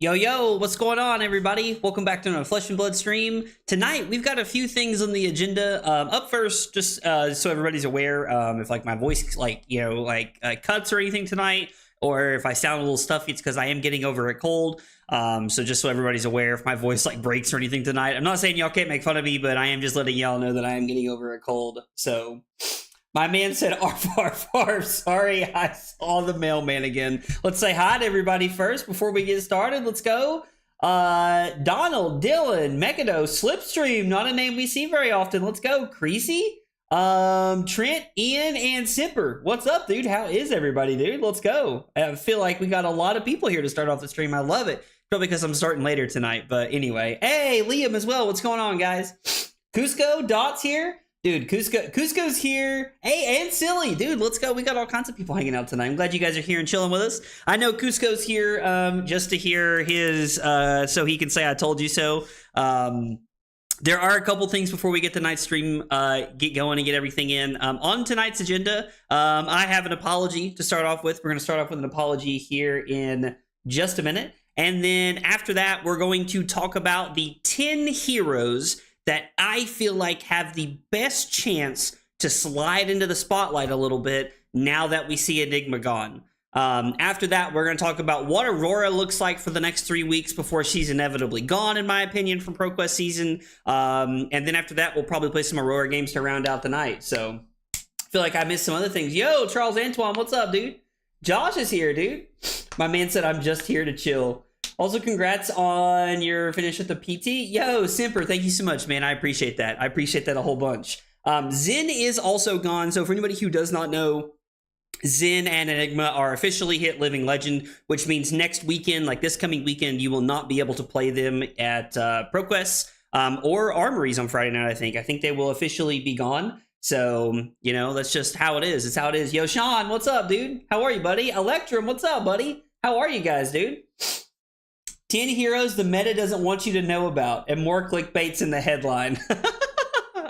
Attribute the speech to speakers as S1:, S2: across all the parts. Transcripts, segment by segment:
S1: Yo, what's going on, everybody? Welcome back to another Flesh and Blood stream. Tonight, we've got a few things on the agenda. Up first, just so everybody's aware, if like my voice, cuts or anything tonight, or if I sound a little stuffy, it's because I am getting over a cold. So just so everybody's aware, if my voice like breaks or anything tonight, I'm not saying y'all can't make fun of me, but I am just letting y'all know that I am getting over a cold. So my man said, arf, arf, arf. Sorry, I saw the mailman again. Let's say hi to everybody first before we get started. Let's go. Donald, Dylan, Mekado, Slipstream, not a name we see very often. Let's go. Creasy, Trent, Ian, and Simper. What's up, dude? How is everybody, dude? Let's go. I feel like we got a lot of people here to start off the stream. I love it. Probably because I'm starting later tonight, but anyway. Hey, Liam as well. What's going on, guys? Cusco, Dot's here. Dude, Cusco's here. Hey, and Silly. Dude, let's go. We got all kinds of people hanging out tonight. I'm glad you guys are here and chilling with us. I know Cusco's here just to hear his, so he can say I told you so. There are a couple things before we get tonight's stream get going and get everything in. On tonight's agenda, I have an apology to start off with. We're going to start off with an apology here in just a minute. And then after that, we're going to talk about the 10 heroes that I feel like have the best chance to slide into the spotlight a little bit now that we see Enigma gone. After that, we're going to talk about what Aurora looks like for the next 3 weeks before she's inevitably gone, in my opinion, from ProQuest season. And then after that, we'll probably play some Aurora games to round out the night. So I feel like I missed some other things. Yo, Charles Antoine, what's up, dude? Josh is here, dude. My man said, I'm just here to chill. Also, congrats on your finish with the PT. Yo, Simper, thank you so much, man. I appreciate that. I appreciate that a whole bunch. Zen is also gone. So for anybody who does not know, Zen and Enigma are officially hit Living Legend, which means next weekend, like this coming weekend, you will not be able to play them at ProQuest or Armories on Friday night, I think. I think they will officially be gone. So, you know, that's just how it is. It's how it is. Yo, Sean, what's up, dude? How are you, buddy? Electrum, what's up, buddy? How are you guys, dude? 10 heroes the meta doesn't want you to know about, and more clickbaits in the headline.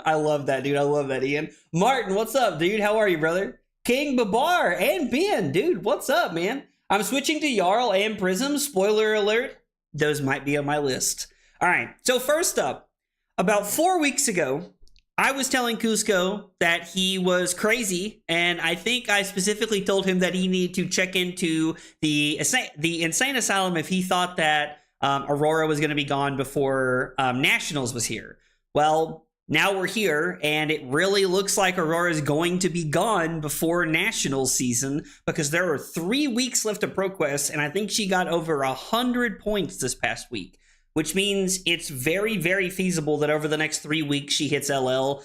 S1: I love that, dude. I love that, Ian. Martin, what's up, dude? How are you, brother? King Babar and Ben, dude, what's up, man? I'm switching to Yarl and Prism. Spoiler alert, those might be on my list. All right, so first up, about 4 weeks ago, I was telling Cusco that he was crazy, and I think I specifically told him that he needed to check into the insane asylum if he thought that Aurora was going to be gone before Nationals was here. Well, now we're here, and it really looks like Aurora is going to be gone before Nationals season because there are 3 weeks left of ProQuest, and I think she got over 100 points this past week, which means it's very, very feasible that over the next 3 weeks she hits LL.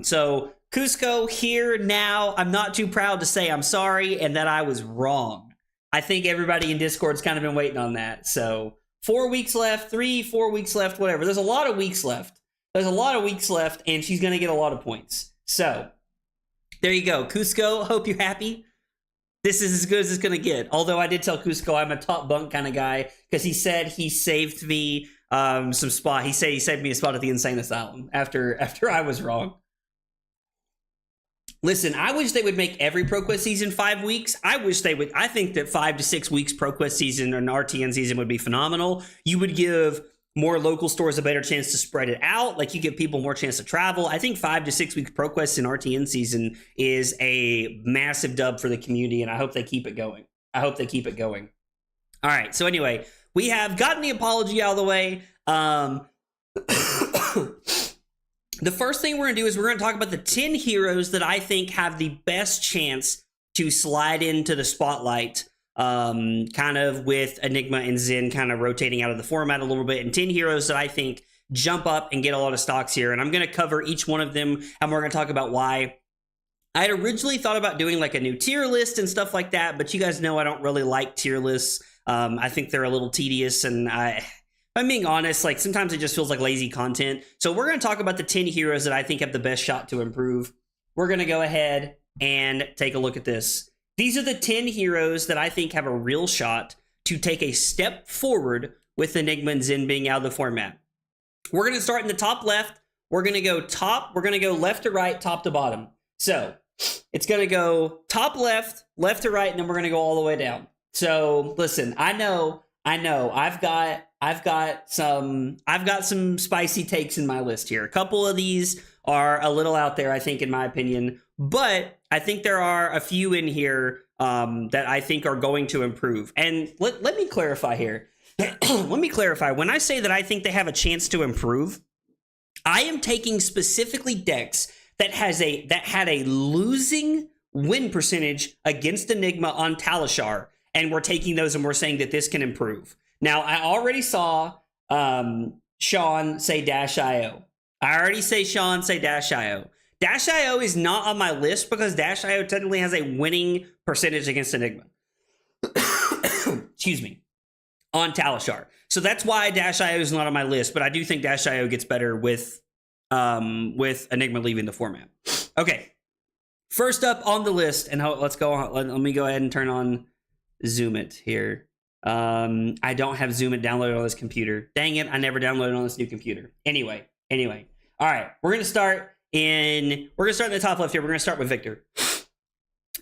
S1: So Cusco, here, now, I'm not too proud to say I'm sorry and that I was wrong. I think everybody in Discord's kind of been waiting on that. So 4 weeks left, 4 weeks left, whatever. There's a lot of weeks left. There's a lot of weeks left, and she's going to get a lot of points. So there you go. Cusco, hope you're happy. This is as good as it's going to get. Although I did tell Cusco I'm a top bunk kind of guy because he said he saved me some spot. He said he saved me a spot at the Insane Asylum after I was wrong. Listen, I wish they would make every ProQuest season 5 weeks. I wish they would. I think that 5 to 6 weeks ProQuest season or an RTN season would be phenomenal. You would give more local stores a better chance to spread it out. Like, you give people more chance to travel. I think 5 to 6 weeks ProQuest and RTN season is a massive dub for the community, and I hope they keep it going. I hope they keep it going. All right, so anyway, we have gotten the apology out of the way. The first thing we're going to do is we're going to talk about the 10 heroes that I think have the best chance to slide into the spotlight, kind of with Enigma and Zen kind of rotating out of the format a little bit, and 10 heroes that I think jump up and get a lot of stocks here. And I'm going to cover each one of them, and we're going to talk about why. I had originally thought about doing like a new tier list and stuff like that, but you guys know I don't really like tier lists. I think they're a little tedious, and I'm being honest, like sometimes it just feels like lazy content. So we're going to talk about the 10 heroes that I think have the best shot to improve. We're going to go ahead and take a look at this. These are the 10 heroes that I think have a real shot to take a step forward with Enigma and Zen being out of the format. We're going to start in the top left. We're going to go left to right, top to bottom. So it's going to go top left, left to right, and then we're going to go all the way down. So listen, I know I know. I've got some spicy takes in my list here. A couple of these are a little out there, I think, in my opinion, but I think there are a few in here that I think are going to improve. And let me clarify here. Let me clarify. When I say that I think they have a chance to improve, I am taking specifically decks that had a losing win percentage against Enigma on Talishar, and we're taking those and we're saying that this can improve. Now, I already saw Sean say Dash.io. I already say Sean say Dash.io. Dash.io is not on my list because Dash.io technically has a winning percentage against Enigma. Excuse me. On Talishar. So that's why Dash.io is not on my list, but I do think Dash.io gets better with Enigma leaving the format. Okay. First up on the list, and let's go on. Let me go ahead and turn on Zoom It here. I don't have Zoom It downloaded on this computer. Dang it, I never downloaded on this new computer. Anyway. All right, we're gonna start in the top left here. We're gonna start with Victor.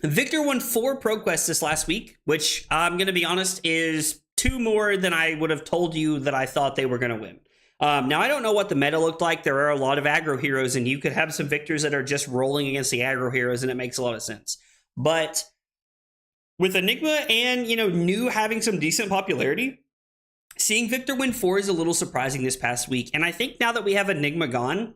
S1: Victor won 4 Pro Quests this last week, which I'm gonna be honest is 2 more than I would have told you that I thought they were gonna win. Now, I don't know what the meta looked like. There are a lot of aggro heroes, and you could have some Victors that are just rolling against the aggro heroes, and it makes a lot of sense. But with Enigma and, New having some decent popularity, seeing Victor win 4 is a little surprising this past week. And I think now that we have Enigma gone,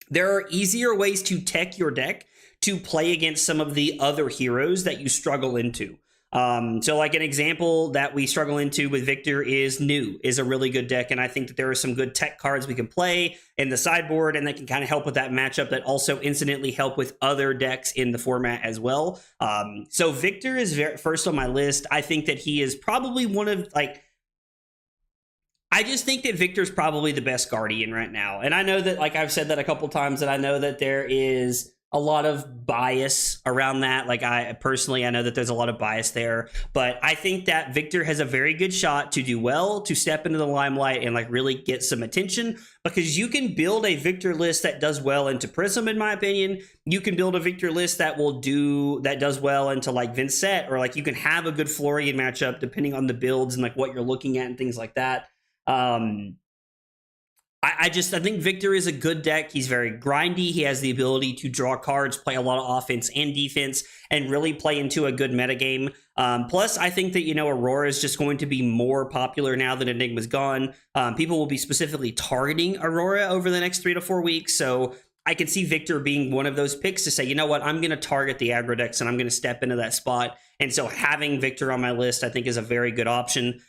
S1: there are easier ways to tech your deck to play against some of the other heroes that you struggle into. So like an example that we struggle into with Victor is New is a really good deck, and I think that there are some good tech cards we can play in the sideboard, and that can kind of help with that matchup that also incidentally help with other decks in the format as well. So Victor is first on my list. I think that he is probably one of I just think that Victor's probably the best Guardian right now. And I know that, I've said that a couple times, and I know that there is a lot of bias around that. I know that there's a lot of bias there, but I think that Victor has a very good shot to do well, to step into the limelight and really get some attention, because you can build a Victor list that does well into Prism, in my opinion. You can build a Victor list that does well into Vincet, or you can have a good Florian matchup depending on the builds and what you're looking at and things like that. I think Victor is a good deck. He's very grindy. He has the ability to draw cards, play a lot of offense and defense, and really play into a good metagame. Plus, I think that, Aurora is just going to be more popular now that Enigma's gone. People will be specifically targeting Aurora over the next 3 to 4 weeks. So I can see Victor being one of those picks to say, you know what, I'm going to target the aggro decks and I'm going to step into that spot. And so having Victor on my list, I think, is a very good option.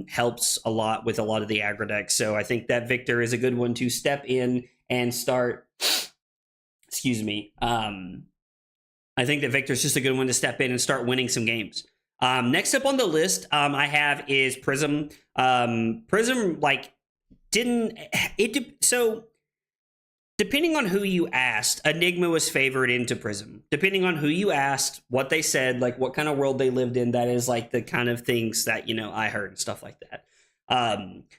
S1: Helps a lot with a lot of the aggro decks. So I think that Victor is a good one to step in and start. Excuse me. I think that Victor's just a good one to step in and start winning some games. Next up on the list I have is Prism. Prism, depending on who you asked, Enigma was favored into Prism. Depending on who you asked, what they said, what kind of world they lived in, that is the kind of things that, I heard and stuff like that.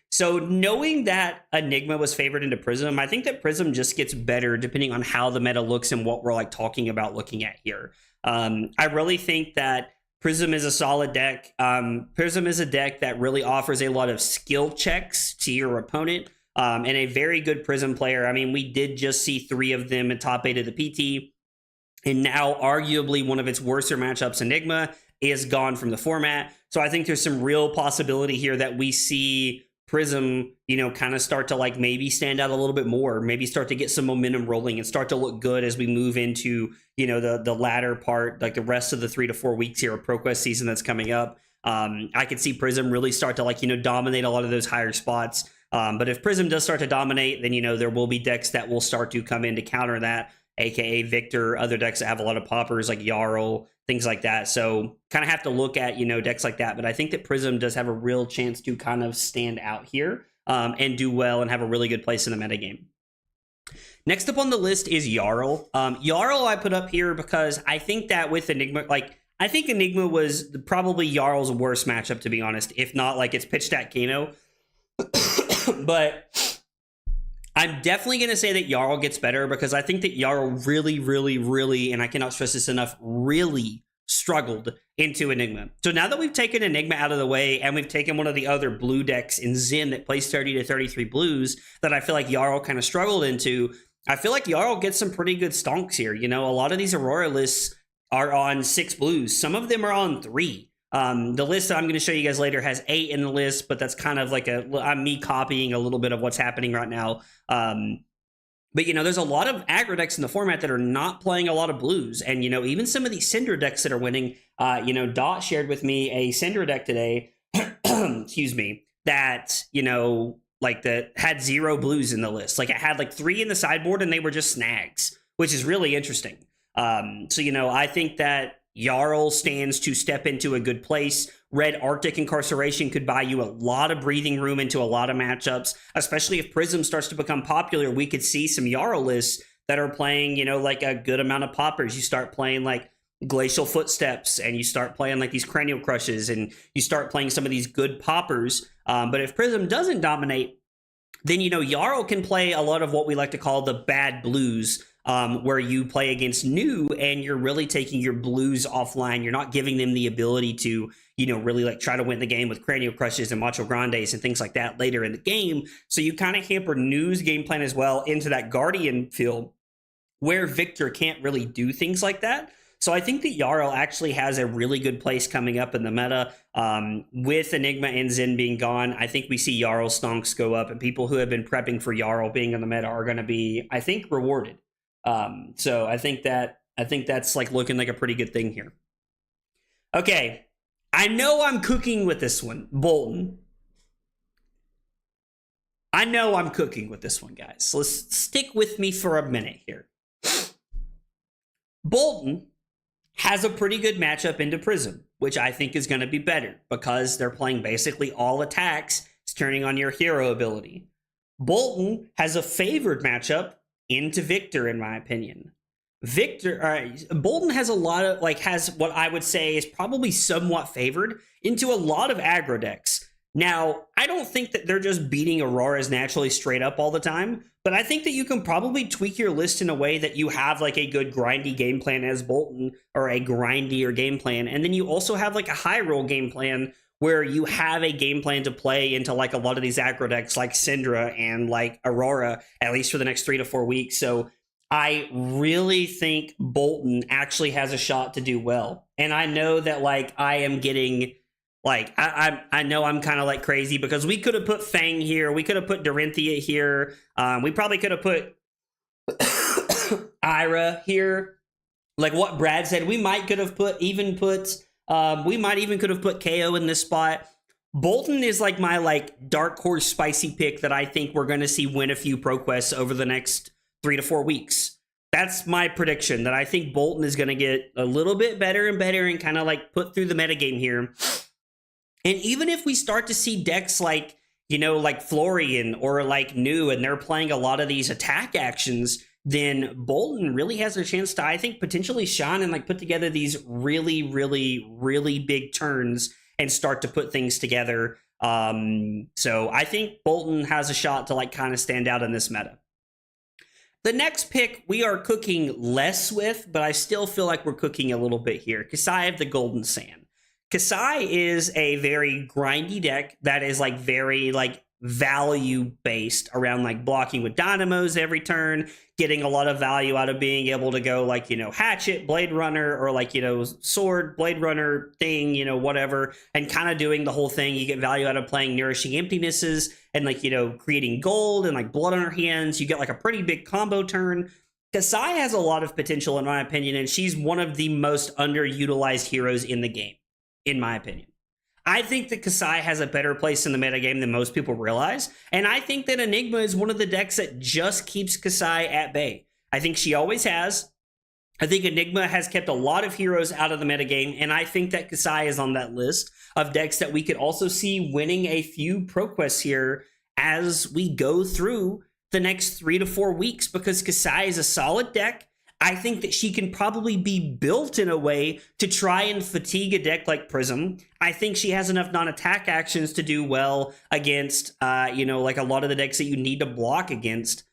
S1: So knowing that Enigma was favored into Prism, I think that Prism just gets better depending on how the meta looks and what we're talking about looking at here. I really think that Prism is a solid deck. Prism is a deck that really offers a lot of skill checks to your opponent. And a very good Prism player. I mean, we did just see 3 of them in top 8 of the PT. And now, arguably, one of its worser matchups, Enigma, is gone from the format. So I think there's some real possibility here that we see Prism, kind of start to maybe stand out a little bit more, maybe start to get some momentum rolling and start to look good as we move into, the latter part, the rest of the 3 to 4 weeks here of ProQuest season that's coming up. I could see Prism really start to dominate a lot of those higher spots. But if Prism does start to dominate, then, there will be decks that will start to come in to counter that, aka Victor, other decks that have a lot of poppers like Yarl, things like that. So kind of have to look at, decks like that. But I think that Prism does have a real chance to kind of stand out here and do well and have a really good place in the metagame. Next up on the list is Yarl. Yarl I put up here because I think that with Enigma, I think Enigma was probably Yarl's worst matchup, to be honest, if not it's pitch stack Kano. But I'm definitely going to say that Yarl gets better because I think that Yarl really, really, really, and I cannot stress this enough, really struggled into Enigma. So now that we've taken Enigma out of the way and we've taken one of the other blue decks in Zen that plays 30 to 33 blues that I feel like Yarl kind of struggled into, I feel like Yarl gets some pretty good stonks here. You know, a lot of these Aurora lists are on 6 blues. Some of them are on 3. The list that I'm going to show you guys later has 8 in the list, but that's kind of like I'm me copying a little bit of what's happening right now. But, you know, there's a lot of aggro decks in the format that are not playing a lot of blues. And, you know, even some of these Syndra decks that are winning, you know, Dot shared with me a Syndra deck today, excuse me, that, you know, like that had 0 blues in the list. Like it had like 3 in the sideboard and they were just snags, which is really interesting. So, you know, I think that Yarl stands to step into a good place. Red Arctic Incarceration could buy you a lot of breathing room into a lot of matchups, especially if Prism starts to become popular. We could see some Yarl lists that are playing, you know, like a good amount of poppers. You start playing like Glacial Footsteps and you start playing like these Cranial Crushes and you start playing some of these good poppers. But if Prism doesn't dominate, then, you know, Yarl can play a lot of what we like to call the bad blues, where you play against new and you're really taking your blues offline. You're not giving them the ability to, you know, really like try to win the game with Cranial Crushes and Macho Grandes and things like that later in the game. So you kind of hamper New's game plan as well into that Guardian field where Victor can't really do things like that. So I think that Yarl actually has a really good place coming up in the meta. With Enigma and Zen being gone, I think we see Yarl stonks go up, and people who have been prepping for Yarl being in the meta are going to be, I think, rewarded. So I think that's like looking like a pretty good thing here. Okay, I know I'm cooking with this one, Bolton. I know I'm cooking with this one, guys. So let's stick with me for a minute here. Bolton has a pretty good matchup into Prism, which I think is going to be better because they're playing basically all attacks. It's turning on your hero ability. Bolton has a favored matchup into Victor, in my opinion. Bolton has a lot of, like, has what I would say is probably somewhat favored into a lot of aggro decks. Now, I don't think that they're just beating Auroras naturally straight up all the time, but I think that you can probably tweak your list in a way that you have like a good grindy game plan as Bolton, or a grindier game plan, and then you also have like a high roll game plan where you have a game plan to play into like a lot of these aggro decks like Syndra and like Aurora, at least for the next 3 to 4 weeks. So I really think Bolton actually has a shot to do well. And I know that like I am getting like, I know I'm kind of like crazy because we could have put Fang here. We could have put Dorinthia here. We probably could have put Ira here. Like what Brad said, we might could have put we might even could have put KO in this spot. Bolton is like my like dark horse spicy pick that I think we're going to see win a few ProQuests over the next 3 to 4 weeks. That's my prediction, that I think Bolton is going to get a little bit better and better and kind of like put through the metagame here. And even if we start to see decks like, you know, like Florian or like New, and they're playing a lot of these attack actions, then Bolton really has a chance to, I think, potentially shine and like put together these really, really, really big turns and start to put things together. So I think Bolton has a shot to like kind of stand out in this meta. The next pick we are cooking less with, but I still feel like we're cooking a little bit here. Kasai of the Golden Sand. Kasai is a very grindy deck that is like very like value based around like blocking with dynamos every turn, getting a lot of value out of being able to go like, you know, hatchet, Blade Runner, or like, you know, sword, Blade Runner thing, you know, whatever, and kind of doing the whole thing. You get value out of playing Nourishing Emptinesses and like, you know, creating gold and like blood on her hands. You get like a pretty big combo turn. Kasai has a lot of potential in my opinion, and she's one of the most underutilized heroes in the game, in my opinion. I think that Kasai has a better place in the metagame than most people realize, and I think that Enigma is one of the decks that just keeps Kasai at bay. I think she always has. I think Enigma has kept a lot of heroes out of the metagame, and I think that Kasai is on that list of decks that we could also see winning a few ProQuests here as we go through the next 3 to 4 weeks, because Kasai is a solid deck. I think that she can probably be built in a way to try and fatigue a deck like Prism. I think she has enough non-attack actions to do well against, you know, like a lot of the decks that you need to block against.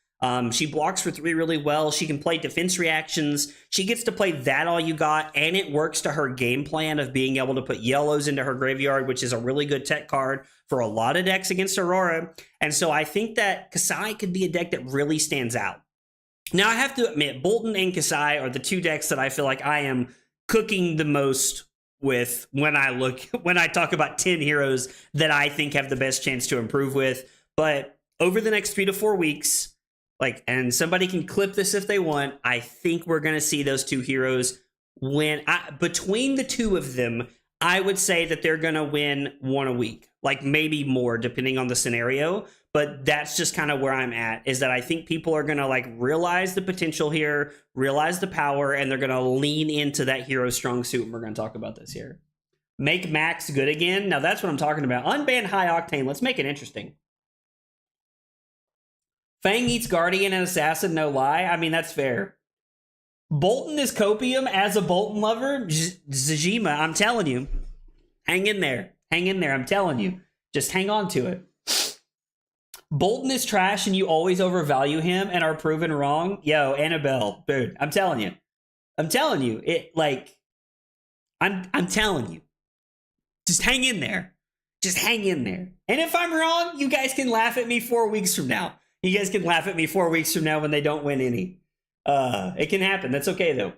S1: She blocks for 3 really well. She can play defense reactions. She gets to play that all you got, and it works to her game plan of being able to put yellows into her graveyard, which is a really good tech card for a lot of decks against Aurora. And so I think that Kasai could be a deck that really stands out. Now, I have to admit, Boltyn and Kasai are the 2 decks that I feel like I am cooking the most with when I talk about 10 heroes that I think have the best chance to improve with. But over the next 3 to 4 weeks, and somebody can clip this if they want, I think we're going to see those 2 heroes win. Between the 2 of them, I would say that they're going to win 1 a week, maybe more depending on the scenario. But that's just kind of where I'm at, is that I think people are going to realize the potential here, realize the power, and they're going to lean into that hero strong suit. And we're going to talk about this here. Make Max good again. Now that's what I'm talking about. Unban High Octane. Let's make it interesting. Fang eats Guardian and Assassin, no lie. I mean, that's fair. Boltyn is copium as a Boltyn lover. Zajima, I'm telling you. Hang in there. Hang in there, I'm telling you. Just hang on to it. Boltyn is trash and you always overvalue him and are proven wrong. Yo, Annabelle, dude, I'm telling you. I'm telling you. I'm telling you. Just hang in there. Just hang in there. And if I'm wrong, you guys can laugh at me 4 weeks from now. You guys can laugh at me 4 weeks from now when they don't win any. It can happen. That's okay, though.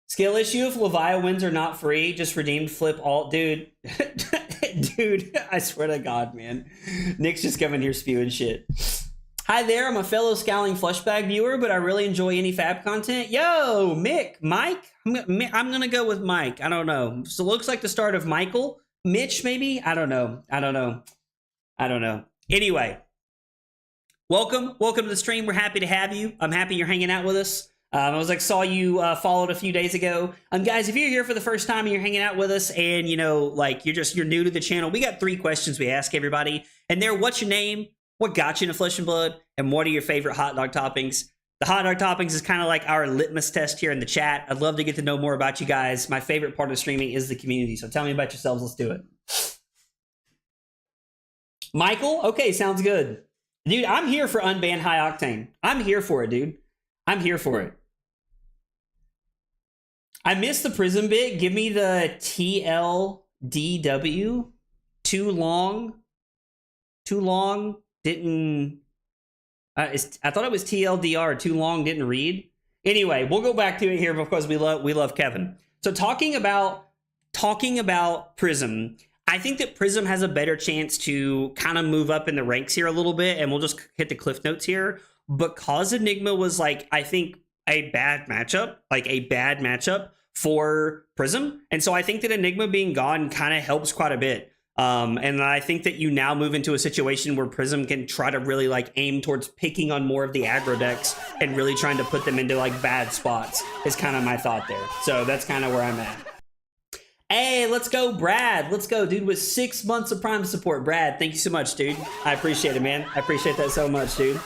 S1: Skill issue, if Leviah wins are not free, just redeemed, flip alt. Dude. Dude, I swear to God, man. Nick's just coming here spewing shit. Hi there, I'm a fellow Scowling Fleshbag viewer, but I really enjoy any fab content. Yo, Mike? I'm going to go with Mike. I don't know. So it looks like the start of Michael. Mitch, maybe? I don't know. Anyway. Welcome to the stream. We're happy to have you. I'm happy you're hanging out with us. Saw you followed a few days ago. Guys, if you're here for the first time and you're hanging out with us and, you're new to the channel, we got 3 questions we ask everybody. And they're, what's your name? What got you into Flesh and Blood? And what are your favorite hot dog toppings? The hot dog toppings is kind of like our litmus test here in the chat. I'd love to get to know more about you guys. My favorite part of streaming is the community. So tell me about yourselves. Let's do it. Michael? Okay, sounds good. Dude, I'm here for Unban High Octane. I'm here for it, dude. I'm here for it. I missed the Prism bit. Give me the TLDW. Too long. Didn't... I thought it was TLDR. Too long, didn't read. Anyway, we'll go back to it here because we love Kevin. So talking about Prism... I think that Prism has a better chance to kind of move up in the ranks here a little bit, and we'll just hit the cliff notes here. Because Enigma was, I think a bad matchup for Prism. And so I think that Enigma being gone kind of helps quite a bit. And I think that you now move into a situation where Prism can try to really aim towards picking on more of the aggro decks and really trying to put them into bad spots is kind of my thought there. So that's kind of where I'm at. Hey, let's go, Brad. Let's go, dude, with 6 months of Prime support. Brad, thank you so much, dude. I appreciate it, man. I appreciate that so much, dude.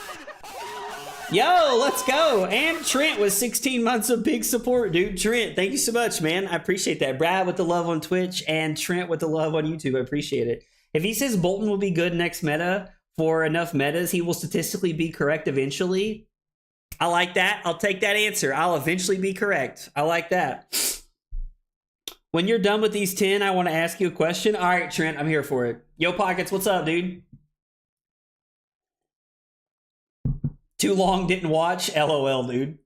S1: Yo, let's go. And Trent with 16 months of big support, dude. Trent, thank you so much, man. I appreciate that. Brad with the love on Twitch and Trent with the love on YouTube. I appreciate it. If he says Boltyn will be good next meta for enough metas, he will statistically be correct eventually. I like that. I'll take that answer. I'll eventually be correct. I like that. When you're done with these 10, I want to ask you a question. All right, Trent, I'm here for it. Yo, Pockets, what's up, dude? Too long, didn't watch. LOL, dude.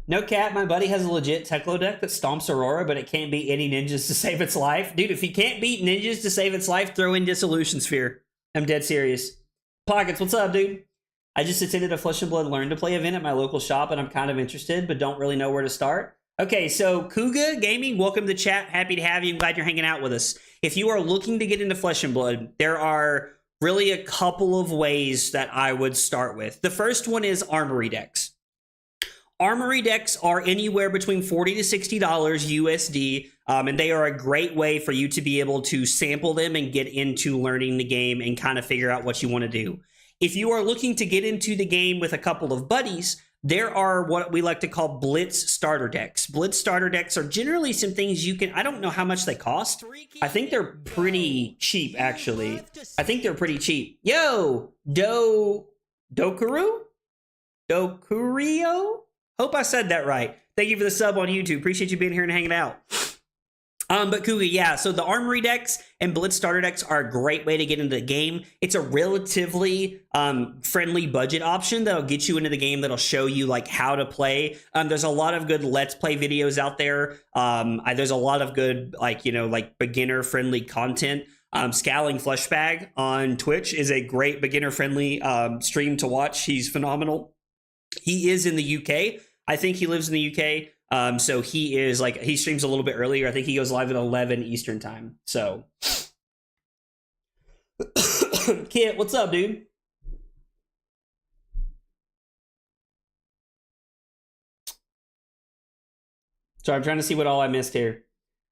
S1: No cap, my buddy has a legit Teklo deck that stomps Aurora, but it can't beat any ninjas to save its life. Dude, if he can't beat ninjas to save its life, throw in Dissolution Sphere. I'm dead serious. Pockets, what's up, dude? I just attended a Flesh and Blood Learn to Play event at my local shop, and I'm kind of interested, but don't really know where to start. Okay, so Kuga Gaming, welcome to the chat. Happy to have you. I'm glad you're hanging out with us. If you are looking to get into Flesh and Blood, there are really a couple of ways that I would start with. The first one is Armory decks. Armory decks are anywhere between $40 to $60 USD, and they are a great way for you to be able to sample them and get into learning the game and kind of figure out what you want to do. If you are looking to get into the game with a couple of buddies, there are what we like to call Blitz starter decks. Blitz starter decks are generally some things you can, I don't know how much they cost. I think they're pretty cheap, actually. I think they're pretty cheap. Yo, Dokurio? Hope I said that right. Thank you for the sub on YouTube. Appreciate you being here and hanging out. But Kuga, yeah, so the Armory decks and Blitz starter decks are a great way to get into the game. It's a relatively friendly budget option that'll get you into the game, that'll show you like how to play. There's a lot of good Let's Play videos out there. There's a lot of good, like, you know, like beginner friendly content. Scowling Fleshbag on Twitch is a great beginner friendly stream to watch. He's phenomenal. He is in the UK. I think he lives in the UK. So he is like, he streams a little bit earlier. I think he goes live at 11 Eastern time. So Kit, what's up, dude? Sorry, I'm trying to see what all I missed here.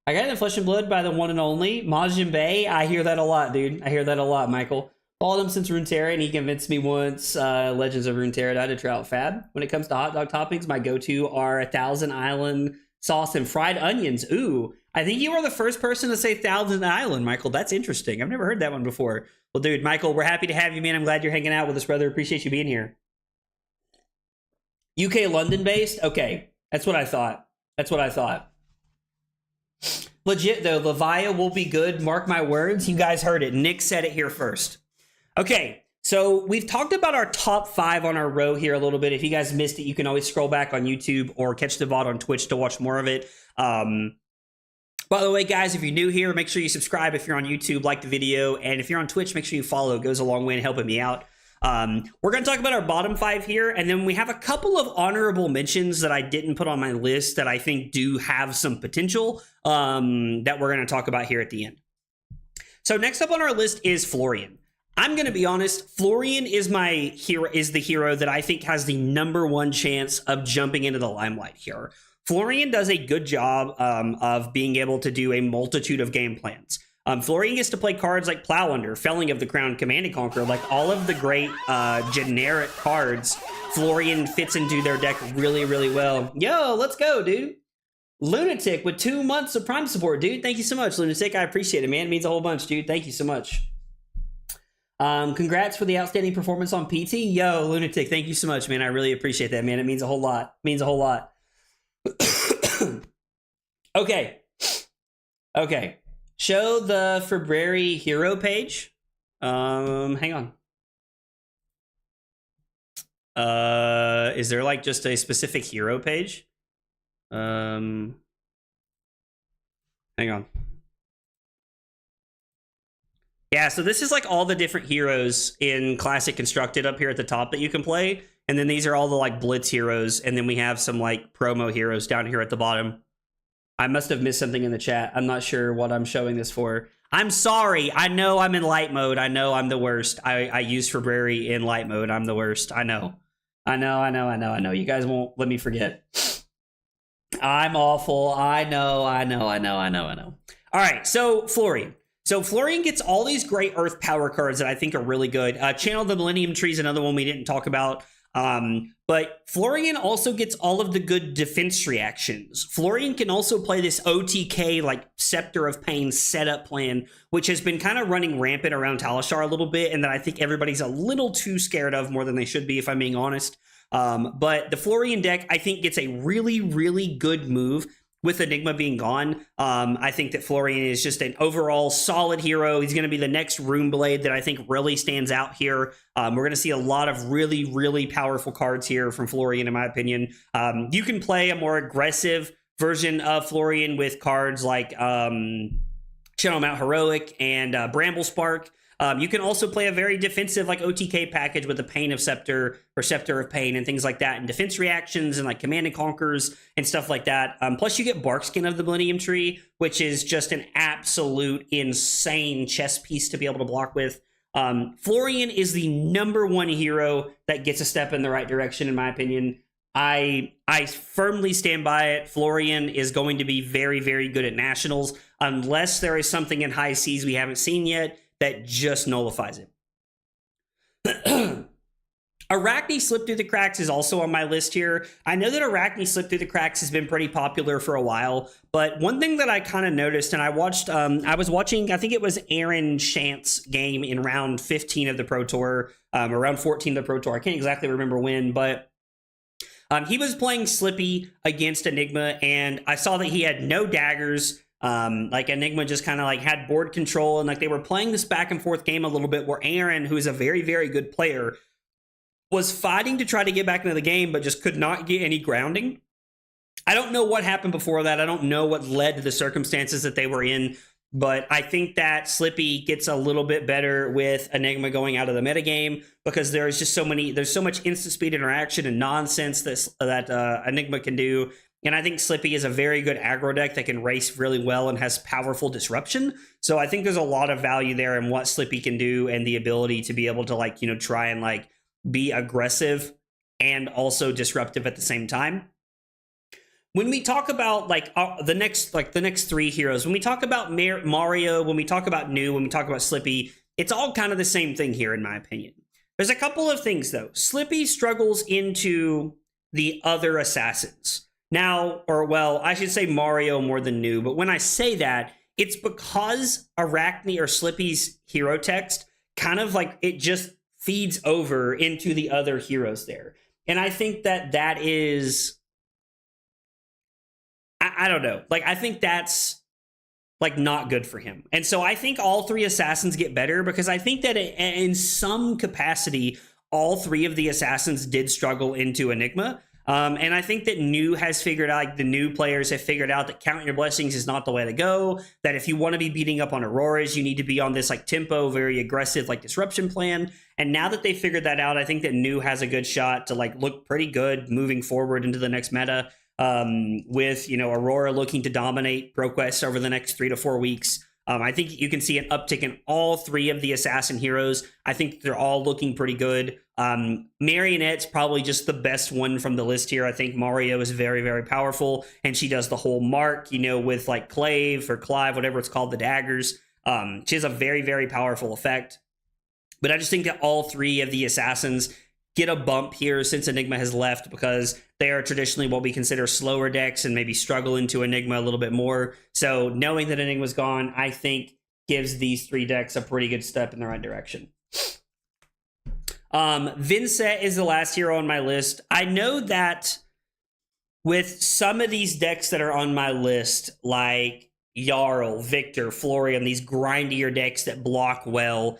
S1: I got in Flesh and Blood by the one and only Majin Bay. I hear that a lot, dude. I hear that a lot, Michael. Followed him since Runeterra, and he convinced me once Legends of Runeterra to try out Fab. When it comes to hot dog toppings, my go-to are 1,000 Island sauce and fried onions. Ooh, I think you are the first person to say 1,000 Island, Michael. That's interesting. I've never heard that one before. Well, dude, Michael, we're happy to have you, man. I'm glad you're hanging out with us, brother. Appreciate you being here. UK London-based? Okay, that's what I thought. That's what I thought. Legit, though, Levia will be good. Mark my words. You guys heard it. Nick said it here first. Okay, so we've talked about our top 5 on our row here a little bit. If you guys missed it, you can always scroll back on YouTube or catch the VOD on Twitch to watch more of it. By the way, guys, if you're new here, make sure you subscribe if you're on YouTube, like the video, and if you're on Twitch, make sure you follow. It goes a long way in helping me out. We're going to talk about our bottom 5 here, and then we have a couple of honorable mentions that I didn't put on my list that I think do have some potential that we're going to talk about here at the end. So next up on our list is Florian. I'm going to be honest, Florian is my hero, is the hero that I think has the #1 chance of jumping into the limelight here. Florian does a good job of being able to do a multitude of game plans. Florian gets to play cards like Plow Under, Felling of the Crown, Command and Conquer, like all of the great generic cards. Florian fits into their deck really, really well. Yo, let's go, dude. Lunatic with 2 months of Prime support, dude. Thank you so much, Lunatic. I appreciate it, man. It means a whole bunch, dude. Thank you so much. Congrats for the outstanding performance on PT. Yo, Lunatic, thank you so much, man. I really appreciate that, man. It means a whole lot. It means a whole lot. Okay. Okay. Show the February hero page. Hang on. Is there like just a specific hero page? Hang on. Yeah, so this is like all the different heroes in Classic Constructed up here at the top that you can play. And then these are all the like Blitz heroes. And then we have some like promo heroes down here at the bottom. I must have missed something in the chat. I'm not sure what I'm showing this for. I'm sorry. I know I'm in light mode. I know I'm the worst. I use February in light mode. I'm the worst. I know. You guys won't let me forget. I'm awful. I know. All right, so Florian. So Florian gets all these great Earth power cards that I think are really good. Channel of the Millennium Tree is another one we didn't talk about. But Florian also gets all of the good defense reactions. Florian can also play this OTK, like Scepter of Pain setup plan, which has been kind of running rampant around Talishar a little bit, and that I think everybody's a little too scared of more than they should be, if I'm being honest. But the Florian deck, I think, gets a really, really good move. With Enigma being gone, I think that Florian is just an overall solid hero. He's going to be the next Runeblade that I think really stands out here. We're going to see a lot of really, really powerful cards here from Florian, in my opinion. You can play a more aggressive version of Florian with cards like Channel Mount Heroic and Bramble Spark. You can also play a very defensive like OTK package with the Pain of Scepter or Scepter of Pain and things like that, and defense reactions and like Command and Conquers and stuff like that. Plus you get Barkskin of the Millennium Tree, which is just an absolute insane chess piece to be able to block with. Florian is the #1 hero that gets a step in the right direction, in my opinion. I firmly stand by it. Florian is going to be very, very good at Nationals, unless there is something in High Seas we haven't seen yet that just nullifies it. Arachne Slip Through the Cracks is also on my list here. I know that Arachne Slip Through the Cracks has been pretty popular for a while, but one thing that I kind of noticed, and I was watching, I think it was Aaron Shant's game in round 15 of the Pro Tour, around 14 of the Pro Tour. I can't exactly remember when, but he was playing Slippy against Enigma, and I saw that he had no daggers. Like Enigma just kind of like had board control, and like they were playing this back and forth game a little bit where Aaron, who is a very, very good player, was fighting to try to get back into the game, but just could not get any grounding. I don't know what happened before that. I don't know what led to the circumstances that they were in, but I think that Slippy gets a little bit better with Enigma going out of the metagame because there's so much instant speed interaction and nonsense that Enigma can do. And I think Slippy is a very good aggro deck that can race really well and has powerful disruption. So I think there's a lot of value there in what Slippy can do and the ability to be able to like, try and like be aggressive and also disruptive at the same time. When we talk about like the next three heroes, when we talk about Mario, when we talk about New, when we talk about Slippy, it's all kind of the same thing here in my opinion. There's a couple of things though. Slippy struggles into the other assassins. Now, I should say Mario more than New, but when I say that, it's because Arachne or Slippy's hero text kind of like it just feeds over into the other heroes there. And I think that is, I don't know. Like, I think that's like not good for him. And so I think all three assassins get better because I think that in some capacity, all three of the assassins did struggle into Enigma. And I think that New has figured out, like the new players have figured out that Count Your Blessings is not the way to go. That if you want to be beating up on Auroras, you need to be on this like tempo, very aggressive, like disruption plan. And now that they figured that out, I think that New has a good shot to like look pretty good moving forward into the next meta. With, Aurora looking to dominate ProQuest over the next 3 to 4 weeks. I think you can see an uptick in all three of the assassin heroes. I think they're all looking pretty good. Marionette's probably just the best one from the list here. I think Mario is very, very powerful, and she does the whole mark, with like Clave or Clive, whatever it's called, the daggers. She has a very, very powerful effect. But I just think that all three of the assassins get a bump here since Enigma has left because they are traditionally what we consider slower decks and maybe struggle into Enigma a little bit more. So knowing that Enigma's gone, I think gives these three decks a pretty good step in the right direction. Vincet is the last hero on my list. I know that with some of these decks that are on my list, like Yarl, Victor, Florian, these grindier decks that block well,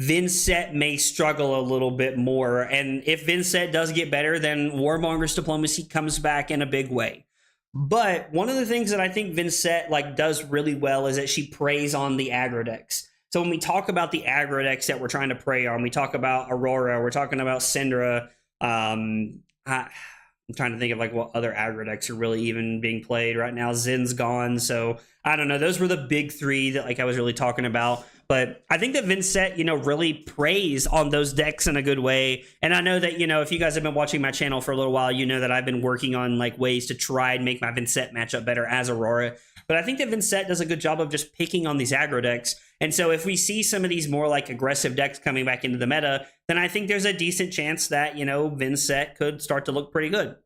S1: Vincet may struggle a little bit more. And if Vincet does get better, then Warmonger's Diplomacy comes back in a big way. But one of the things that I think Vincet does really well is that she preys on the aggro decks. So when we talk about the aggro decks that we're trying to prey on, we talk about Aurora, we're talking about Syndra. I'm trying to think of what other aggro decks are really even being played right now. Zin's gone, so I don't know. Those were the big three that I was really talking about. But I think that Vincet, really preys on those decks in a good way. And I know that, if you guys have been watching my channel for a little while, you know that I've been working on ways to try and make my Vincet matchup better as Aurora. But I think that Vincet does a good job of just picking on these aggro decks. And so if we see some of these more aggressive decks coming back into the meta, then I think there's a decent chance that, Vincet could start to look pretty good.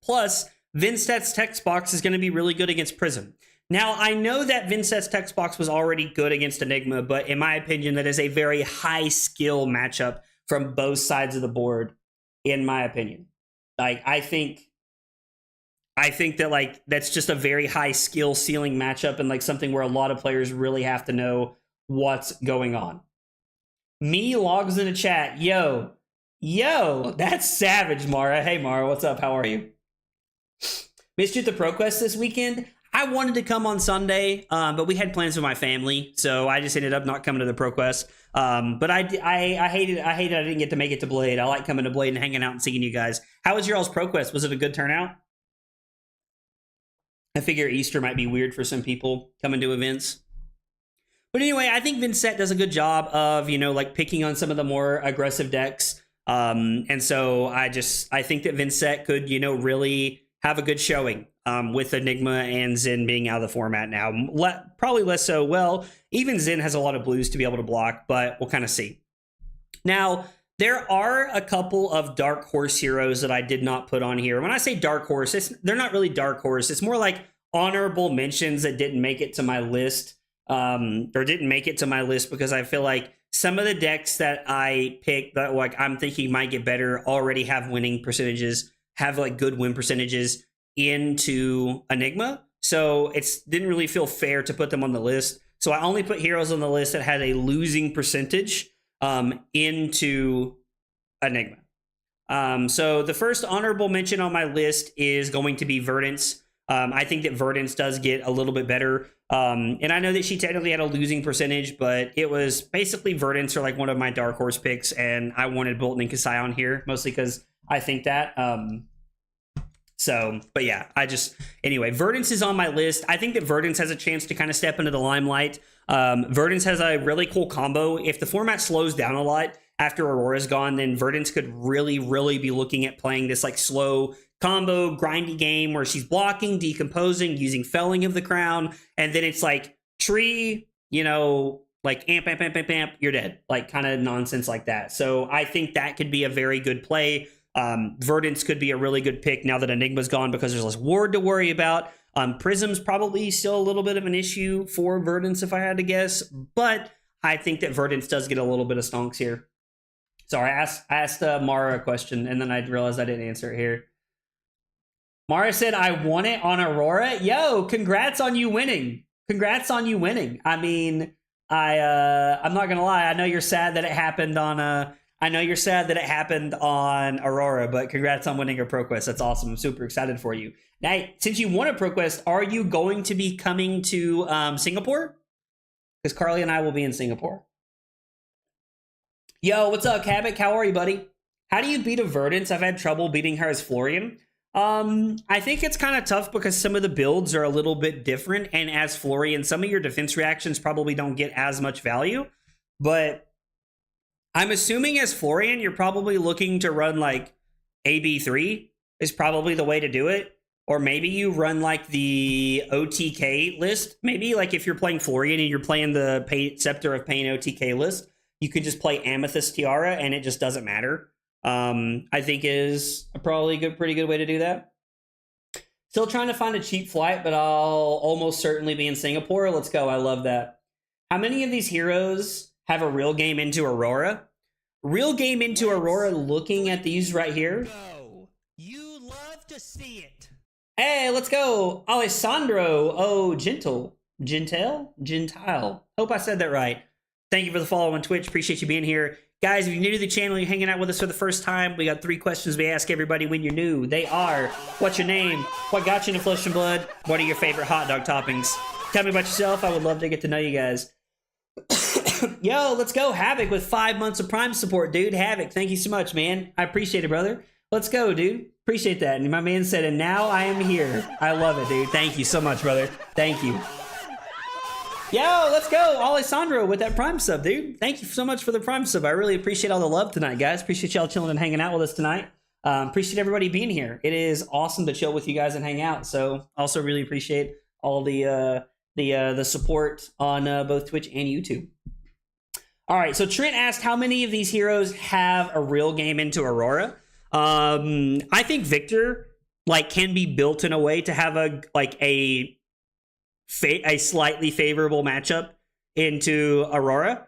S1: Plus, Vincet's text box is going to be really good against Prism. Now, I know that Vincet's text box was already good against Enigma, but in my opinion, that is a very high skill matchup from both sides of the board, in my opinion. I think that that's just a very high skill ceiling matchup and something where a lot of players really have to know what's going on. Me logs in the chat. Yo, that's savage, Mara. Hey, Mara, what's up? How are you? Missed you at the ProQuest this weekend. I wanted to come on Sunday, but we had plans with my family, so I just ended up not coming to the ProQuest. But I hated I didn't get to make it to Blade. I like coming to Blade and hanging out and seeing you guys. How was y'all's ProQuest? Was it a good turnout? I figure Easter might be weird for some people coming to events. But anyway, I think Vincet does a good job of, picking on some of the more aggressive decks. And so I think that Vincet could, really have a good showing with Enigma and Zin being out of the format now. Probably less so. Well, even Zin has a lot of blues to be able to block, but we'll kind of see. Now, There are a couple of dark horse heroes that I did not put on here. When I say dark horse, they're not really dark horse. It's more like honorable mentions that didn't make it to my list, or didn't make it to my list because I feel like some of the decks that I picked that like I'm thinking might get better already have winning percentages, have like good win percentages into Enigma. So it didn't really feel fair to put them on the list. So I only put heroes on the list that had a losing percentage into Enigma. So the first honorable mention on my list is going to be Verdance. I think that Verdance does get a little bit better. And I know that she technically had a losing percentage, but it was basically Verdance are like one of my dark horse picks, and I wanted Bolton and Kasai on here, mostly because I think that. But yeah, anyway, Verdance is on my list. I think that Verdance has a chance to kind of step into the limelight. Verdance has a really cool combo. If the format slows down a lot after Aurora's gone, then Verdance could really, really be looking at playing this like slow combo, grindy game where she's blocking, decomposing, using Felling of the Crown, and then it's like tree, like amp, you're dead. Like kind of nonsense like that. So I think that could be a very good play. Verdance could be a really good pick now that Enigma's gone because there's less ward to worry about. Prism's probably still a little bit of an issue for Verdance if I had to guess, but I think that Verdance does get a little bit of stonks here. Sorry, I asked Mara a question and then I realized I didn't answer it here. Mara said, I won it on Aurora. Yo, congrats on you winning. Congrats on you winning. I mean, I'm not gonna lie. I know you're sad that it happened on Aurora, but congrats on winning a ProQuest. That's awesome. I'm super excited for you. Now, since you won a ProQuest, are you going to be coming to Singapore? Because Carly and I will be in Singapore. Yo, what's up, Cabot? How are you, buddy? How do you beat a Verdance? I've had trouble beating her as Florian. I think it's kind of tough because some of the builds are a little bit different, and as Florian, some of your defense reactions probably don't get as much value, but I'm assuming as Florian, you're probably looking to run like AB3 is probably the way to do it. Or maybe you run like the OTK list. Maybe like if you're playing Florian and you're playing the Scepter of Pain OTK list, you could just play Amethyst Tiara and it just doesn't matter. I think is probably a pretty good way to do that. Still trying to find a cheap flight, but I'll almost certainly be in Singapore. Let's go. I love that. How many of these heroes have a real game into Aurora? Real game into Aurora, looking at these right here.
S2: You love to see it.
S1: Hey, let's go. Alessandro. Oh, Gentile. Hope I said that right. Thank you for the follow on Twitch. Appreciate you being here. Guys, if you're new to the channel, you're hanging out with us for the first time, we got 3 questions we ask everybody when you're new. They are, what's your name? What got you into Flesh and Blood? What are your favorite hot dog toppings? Tell me about yourself. I would love to get to know you guys. Yo, let's go. Havoc with 5 months of Prime support, dude. Havoc, thank you so much, man. I appreciate it, brother. Let's go, dude. Appreciate that. And my man said, and now I am here. I love it, dude. Thank you so much, brother. Thank you. Yo, let's go. Alessandro with that Prime sub, dude. Thank you so much for the Prime sub. I really appreciate all the love tonight, guys. Appreciate y'all chilling and hanging out with us tonight. Appreciate everybody being here. It is awesome to chill with you guys and hang out. So also really appreciate all the support on both Twitch and YouTube. All right, so Trent asked how many of these heroes have a real game into Aurora. I think Victor can be built in a way to have a slightly favorable matchup into Aurora.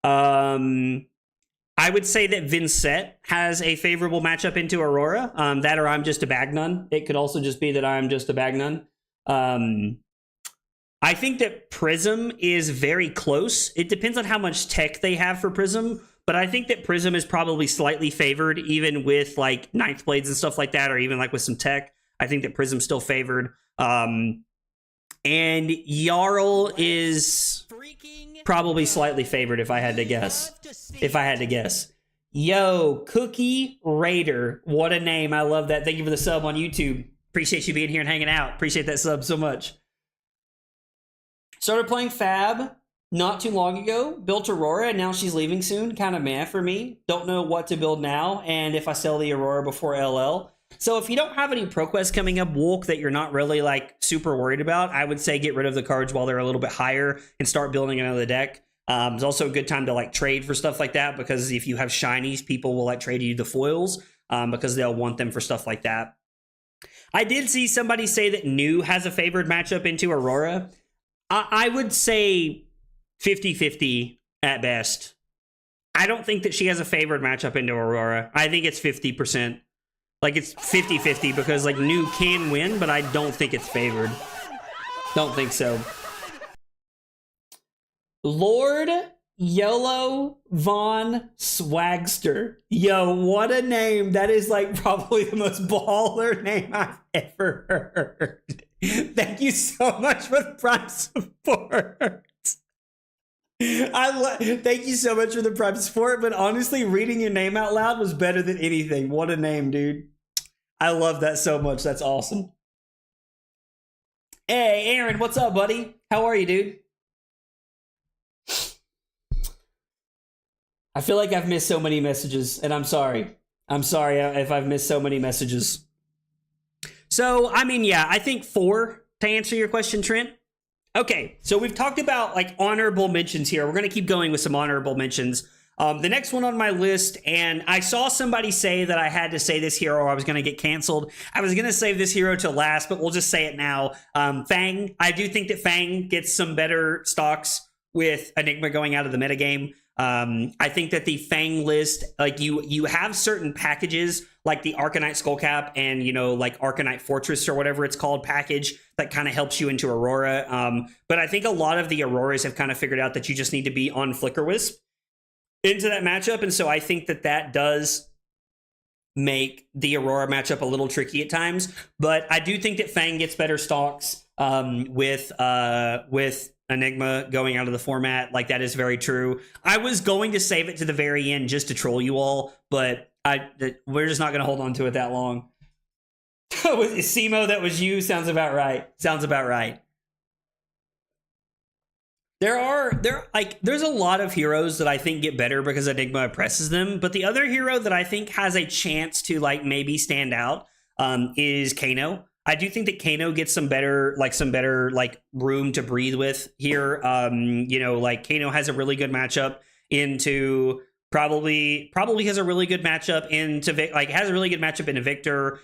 S1: I would say that Vincet has a favorable matchup into Aurora. That or I'm just a bag nun. It could also just be that I'm just a bag nun. I think that Prism is very close. It depends on how much tech they have for Prism, but I think that Prism is probably slightly favored, even with Ninth Blades and stuff like that, or even with some tech. I think that Prism's still favored. And Yarl is probably slightly favored if I had to guess. Yo, Cookie Raider. What a name. I love that. Thank you for the sub on YouTube. Appreciate you being here and hanging out. Appreciate that sub so much. Started playing Fab not too long ago. Built Aurora, and now she's leaving soon. Kind of meh for me. Don't know what to build now, and if I sell the Aurora before LL. So if you don't have any ProQuest coming up, Wolk, that you're not really super worried about, I would say get rid of the cards while they're a little bit higher and start building another deck. It's also a good time to like trade for stuff like that, because if you have shinies, people will like trade you the foils because they'll want them for stuff like that. I did see somebody say that New has a favored matchup into Aurora. I would say 50-50 at best. I don't think that she has a favored matchup into Aurora. I think it's 50%. Like, it's 50-50 because, like, New can win, but I don't think it's favored. Don't think so. Lord YOLO Von Swagster. Yo, what a name. That is, like, probably the most baller name I've ever heard. Thank you so much for the Prime support. Thank you so much for the Prime support, but honestly, reading your name out loud was better than anything. What a name, dude. I love that so much. That's awesome. Hey, Aaron, what's up, buddy? How are you, dude? I feel like I've missed so many messages, and I'm sorry. I'm sorry if I've missed so many messages. So, I mean, yeah, I think 4 to answer your question, Trent. Okay, so we've talked about like honorable mentions here. We're going to keep going with some honorable mentions. The next one on my list, and I saw somebody say that I had to say this hero or I was going to get canceled. I was going to save this hero to last, but we'll just say it now. Fang. I do think that Fang gets some better stocks with Enigma going out of the metagame. I think that the Fang list, like you have certain packages like the Arcanite Skullcap and, you know, like Arcanite Fortress or whatever it's called package that kind of helps you into Aurora. But I think a lot of the Auroras have kind of figured out that you just need to be on Flicker Wisp into that matchup. And so I think that that does make the Aurora matchup a little tricky at times. But I do think that Fang gets better stocks with Enigma going out of the format. Like, that is very true. I was going to save it to the very end just to troll you all, but we're just not going to hold on to it that long. Simo, that was you. Sounds about right. Sounds about right. There's a lot of heroes that I think get better because Enigma oppresses them, but the other hero that I think has a chance to like maybe stand out is Kano. I do think that Kano gets some better room to breathe with here. You know, like Kano has a really good matchup into probably has a really good matchup into has a really good matchup into Victor.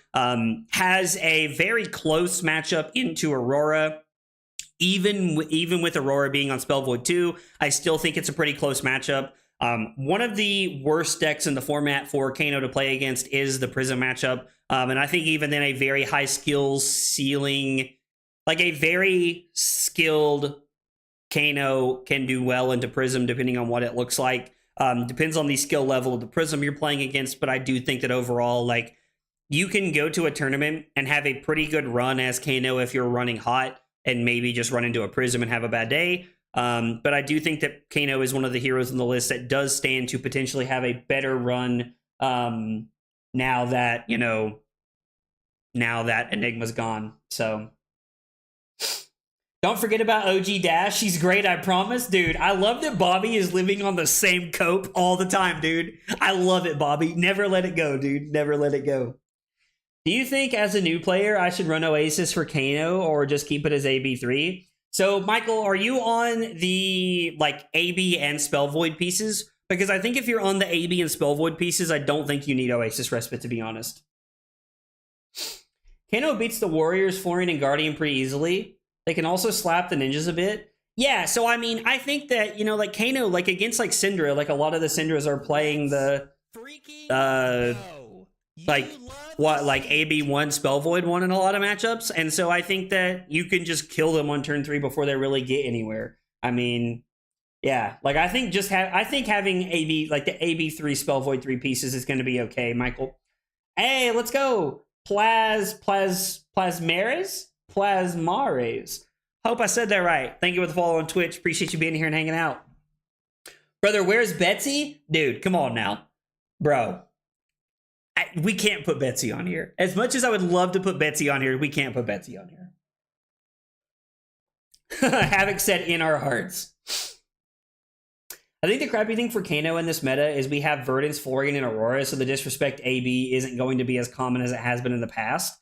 S1: Has a very close matchup into Aurora. Even with Aurora being on Spell Void 2, I still think it's a pretty close matchup. One of the worst decks in the format for Kano to play against is the Prism matchup. And I think even then a very high skills ceiling, like a very skilled Kano can do well into Prism depending on what it looks like. Depends on the skill level of the Prism you're playing against, but I do think that overall, like, you can go to a tournament and have a pretty good run as Kano if you're running hot and maybe just run into a Prism and have a bad day. But I do think that Kano is one of the heroes on the list that does stand to potentially have a better run now that Enigma's gone. So don't forget about OG Dash. She's great, I promise. Dude, I love that Bobby is living on the same cope all the time, dude. I love it, Bobby. Never let it go, dude. Never let it go. Do you think as a new player I should run Oasis for Kano or just keep it as AB3? So, Michael, are you on the like AB and Spell Void pieces? Because I think if you're on the AB and Spell Void pieces, I don't think you need Oasis Respite, to be honest. Kano beats the Warriors, Florian, and Guardian pretty easily. They can also slap the ninjas a bit. Yeah, so I mean, I think that, you know, like Kano, like against like Syndra, like a lot of the Syndras are playing the like AB1 Spell Void 1 in a lot of matchups, and so I think that you can just kill them on turn 3 before they really get anywhere. I mean, yeah, like I think having AB like the AB3 Spell Void 3 pieces is going to be okay, Michael. Hey, let's go. Plasmares. Hope I said that right. Thank you for the follow on Twitch. Appreciate you being here and hanging out. Brother, where's Betsy? Dude, come on now. Bro. We can't put Betsy on here. As much as I would love to put Betsy on here, we can't put Betsy on here. Havoc said in our hearts. I think the crappy thing for Kano in this meta is we have Verdance, Florian, and Aurora, so the disrespect AB isn't going to be as common as it has been in the past.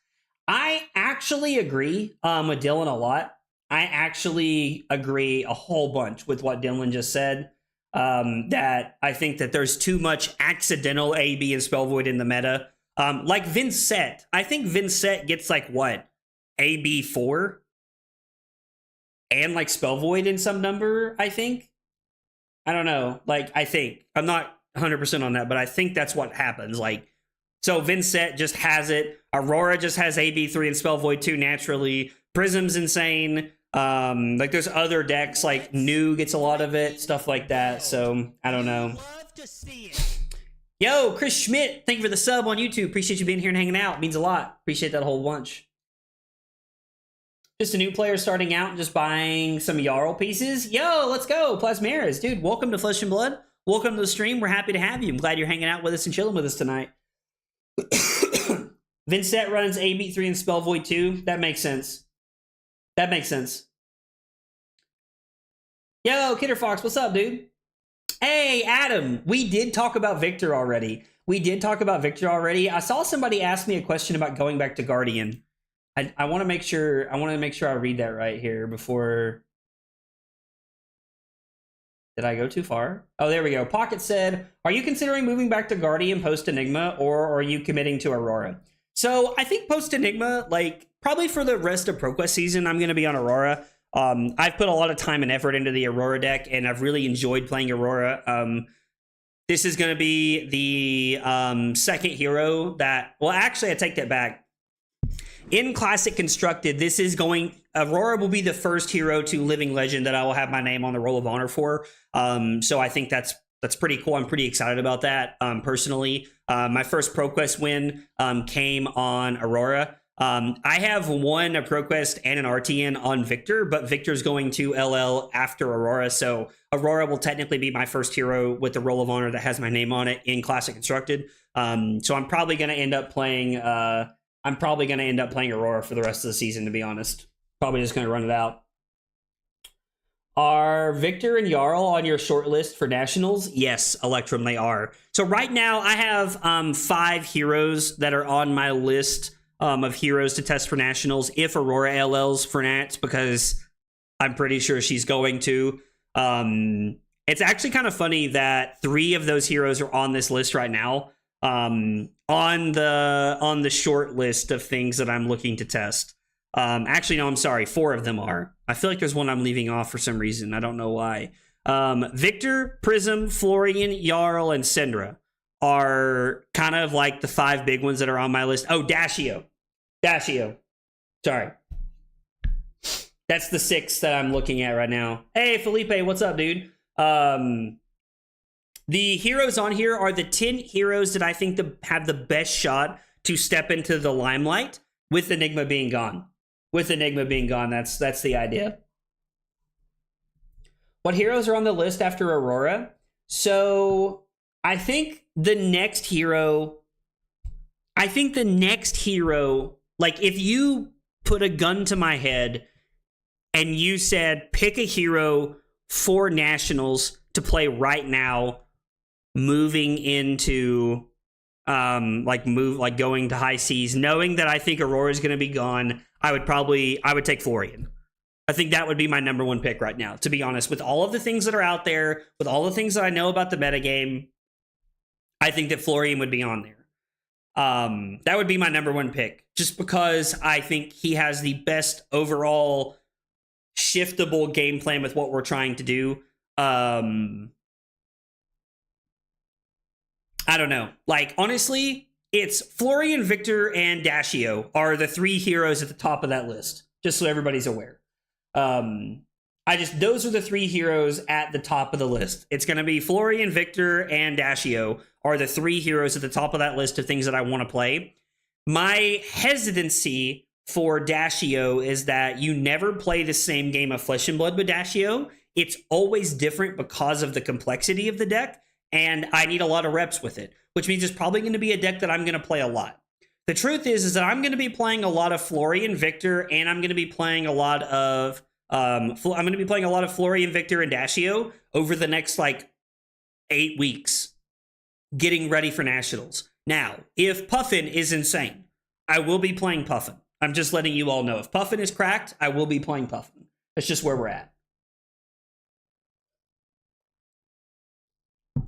S1: I actually agree with Dylan a lot. I actually agree a whole bunch with what Dylan just said. That I think that there's too much accidental AB and Spell Void in the meta. Like Vincet. I think Vincet gets like what? AB 4? And like Spell Void in some number, I think. I don't know. Like, I think. I'm not 100% on that, but I think that's what happens. Like, so Vincet just has it. Aurora just has AB3 and Spell Void 2 naturally. Prism's insane. Like there's other decks, like New gets a lot of it, stuff like that. So I don't know.
S2: Love to see it.
S1: Yo, Chris Schmidt, thank you for the sub on YouTube. Appreciate you being here and hanging out. It means a lot. Appreciate that whole bunch. Just a new player starting out and just buying some Yarl pieces. Yo, let's go. Plasmaris, dude, welcome to Flesh and Blood. Welcome to the stream. We're happy to have you. I'm glad you're hanging out with us and chilling with us tonight. Vincet runs AB3 and Spell Void 2. That makes sense. That makes sense. Yo, Kidder Fox, what's up, dude? Hey, Adam, we did talk about Victor already. I saw somebody ask me a question about going back to Guardian. I want to make sure I read that right here before. Did I go too far? Oh, there we go. Pocket said, "Are you considering moving back to Guardian post Enigma, or are you committing to Aurora?" So I think post Enigma, like probably for the rest of ProQuest season, I'm going to be on Aurora. I've put a lot of time and effort into the Aurora deck, and I've really enjoyed playing Aurora. This is going to be the second hero that... Well, actually, I take that back. In Classic Constructed, Aurora will be the first hero to Living Legend that I will have my name on the Roll of Honor for. So I think that's pretty cool. I'm pretty excited about that, personally. My first ProQuest win came on Aurora. I have won a ProQuest and an RTN on Victor, but Victor's going to LL after Aurora, so Aurora will technically be my first hero with the Roll of Honor that has my name on it in Classic Constructed. So I'm probably going to end up playing Aurora for the rest of the season, to be honest. Probably just going to run it out. Are Victor and Yarl on your short list for Nationals? Yes, Electrum, they are. So right now I have 5 heroes that are on my list of heroes to test for Nationals if Aurora LLs for Nats, because I'm pretty sure she's going to. It's actually kind of funny that 3 of those heroes are on this list right now. On the short list of things that I'm looking to test. Actually, no, I'm sorry. 4 of them are. I feel like there's one I'm leaving off for some reason. I don't know why. Victor, Prism, Florian, Yarl, and Syndra are kind of like the 5 big ones that are on my list. Oh, Dashio. Sorry. That's the 6 that I'm looking at right now. Hey, Felipe, what's up, dude? The heroes on here are the 10 heroes that I think have the best shot to step into the limelight with Enigma being gone. That's the idea. What heroes are on the list after Aurora? So I think the next hero, like if you put a gun to my head and you said, pick a hero for Nationals to play right now, moving into going to high seas, knowing that I think Aurora is going to be gone, I would take Florian. I think that would be my number 1 pick right now, to be honest. With all of the things that are out there, with all the things that I know about the metagame, I think that Florian would be on there. That would be my number 1 pick, just because I think he has the best overall shiftable game plan with what we're trying to do. I don't know. Like, honestly, it's Florian, Victor, and Dashio are the 3 heroes at the top of that list, just so everybody's aware. Those are the 3 heroes at the top of the list. It's going to be Florian, Victor, and Dashio are the 3 heroes at the top of that list of things that I want to play. My hesitancy for Dashio is that you never play the same game of Flesh and Blood with Dashio. It's always different because of the complexity of the deck, and I need a lot of reps with it, which means it's probably going to be a deck that I'm going to play a lot. The truth is that I'm going to be playing a lot of Florian, Victor, and I'm going to be playing a lot of Florian, Victor, and Dashio over the next 8 weeks, getting ready for Nationals. Now, if Puffin is insane, I will be playing Puffin. I'm just letting you all know. If Puffin is cracked, I will be playing Puffin. That's just where we're at.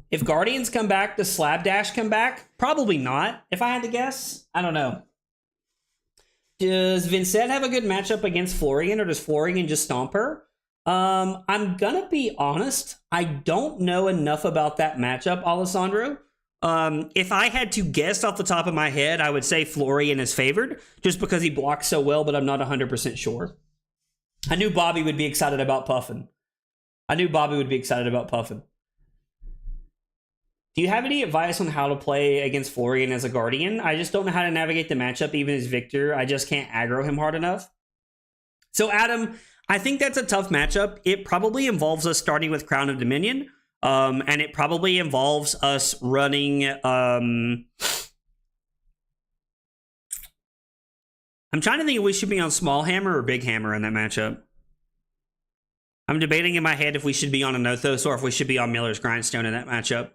S1: If Guardians come back, does Slapdash come back? Probably not, if I had to guess. I don't know. Does Vincet have a good matchup against Florian, or does Florian just stomp her? I'm gonna be honest. I don't know enough about that matchup, Alessandro. If I had to guess off the top of my head, I would say Florian is favored, just because he blocks so well, but I'm not 100% sure. I knew Bobby would be excited about Puffin. Do you have any advice on how to play against Florian as a Guardian? I just don't know how to navigate the matchup, even as Victor. I just can't aggro him hard enough. So, Adam, I think that's a tough matchup. It probably involves us starting with Crown of Dominion, and it probably involves us running... I'm trying to think if we should be on Small Hammer or Big Hammer in that matchup. I'm debating in my head if we should be on Anothos or if we should be on Miller's Grindstone in that matchup.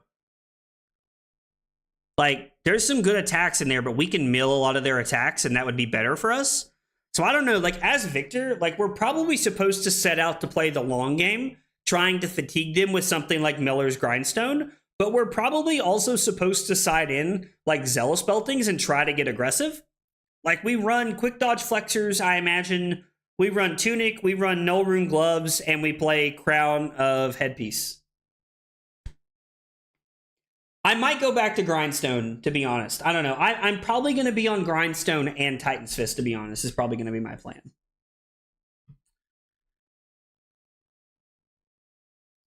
S1: Like, there's some good attacks in there, but we can mill a lot of their attacks, and that would be better for us. So I don't know, like, as Victor, like, we're probably supposed to set out to play the long game, trying to fatigue them with something like Miller's Grindstone, but we're probably also supposed to side in, like, Zealous Beltings and try to get aggressive. Like, we run Quick Dodge Flexors, I imagine. We run Tunic, we run Null Rune Gloves, and we play Crown of Headpiece. I might go back to Grindstone, to be honest. I don't know. I'm probably going to be on Grindstone and Titan's Fist, to be honest. Is probably going to be my plan.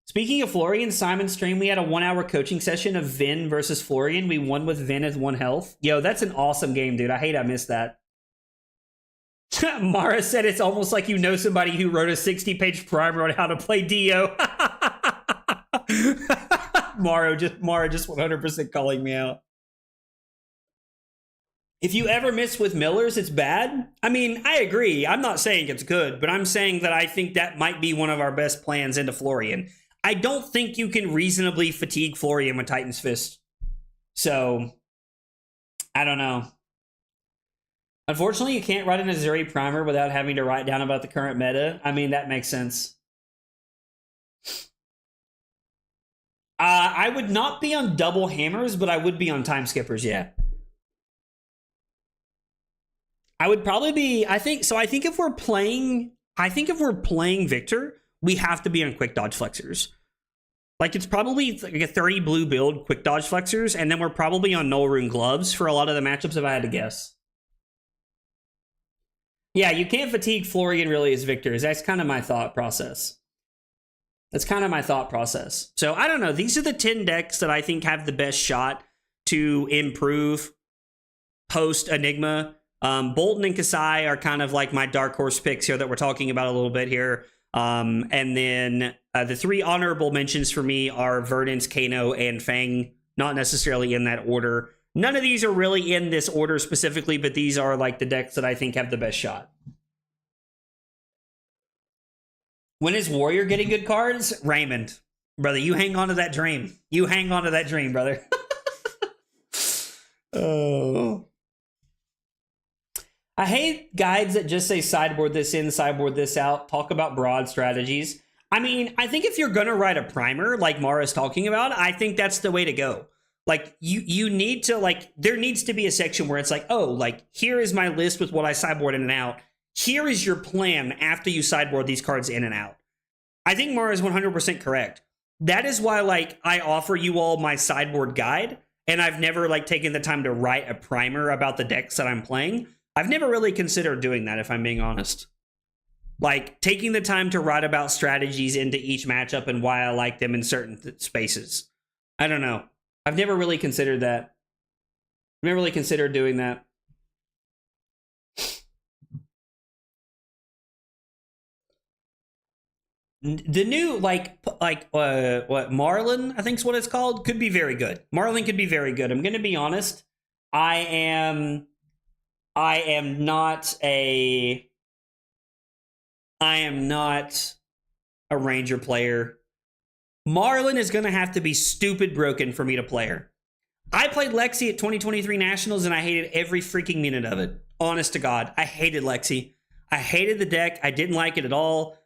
S1: Speaking of Florian, Simon's stream, we had a 1-hour coaching session of Vin versus Florian. We won with Vin as 1 health. Yo, that's an awesome game, dude. I hate I missed that. Mara said it's almost like you know somebody who wrote a 60-page primer on how to play Dio. Mara just 100% calling me out. If you ever miss with Millers, it's bad. I mean, I agree. I'm not saying it's good, but I'm saying that I think that might be one of our best plans into Florian. I don't think you can reasonably fatigue Florian with Titan's Fist. So, I don't know. Unfortunately, you can't write an Azuri primer without having to write down about the current meta. I mean, that makes sense. I would not be on double hammers, but I would be on time skippers, yeah. I would probably be, I think if we're playing Victor, we have to be on quick dodge flexors. Like, it's probably like a 30 blue build quick dodge flexors, and then we're probably on Null Rune Gloves for a lot of the matchups if I had to guess. Yeah, you can't fatigue Florian really as Victors. That's kind of my thought process. So, I don't know. These are the 10 decks that I think have the best shot to improve post-Enigma. Bolton and Kasai are kind of like my dark horse picks here that we're talking about a little bit here. And then the 3 honorable mentions for me are Verdance, Kano, and Fang. Not necessarily in that order. None of these are really in this order specifically, but these are like the decks that I think have the best shot. When is Warrior getting good cards? Raymond. Brother, you hang on to that dream. Brother. Oh. I hate guides that just say sideboard this in, sideboard this out, talk about broad strategies. I mean, I think if you're going to write a primer like Mara's talking about, I think that's the way to go. Like, you need to, like, there needs to be a section where it's like, oh, like, here is my list with what I sideboard in and out. Here is your plan after you sideboard these cards in and out. I think Mara is 100% correct. That is why, like, I offer you all my sideboard guide, and I've never, like, taken the time to write a primer about the decks that I'm playing. I've never really considered doing that, if I'm being honest. Like, taking the time to write about strategies into each matchup and why I like them in certain spaces. I don't know. I've never really considered that. I've never really considered doing that. The new, what, Marlin, I think is what it's called, could be very good. Marlin could be very good. I'm going to be honest. I am not a Ranger player. Marlin is going to have to be stupid broken for me to play her. I played Lexi at 2023 Nationals, and I hated every freaking minute of it. Honest to God, I hated Lexi. I hated the deck. I didn't like it at all.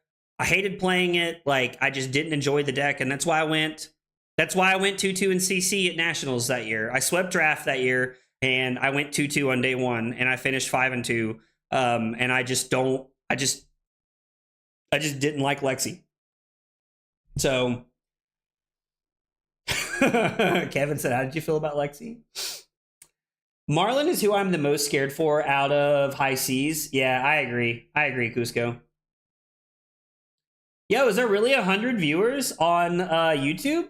S1: I hated playing it. Like, I just didn't enjoy the deck, and that's why I went 2-2 in CC at Nationals that year. I swept draft that year, and I went 2-2 on day one, and I finished 5-2. And I just didn't like Lexi. So Kevin said, how did you feel about Lexi? Marlon is who I'm the most scared for out of High Seas. Yeah, I agree, Cusco. Yo, is there really 100 viewers on YouTube?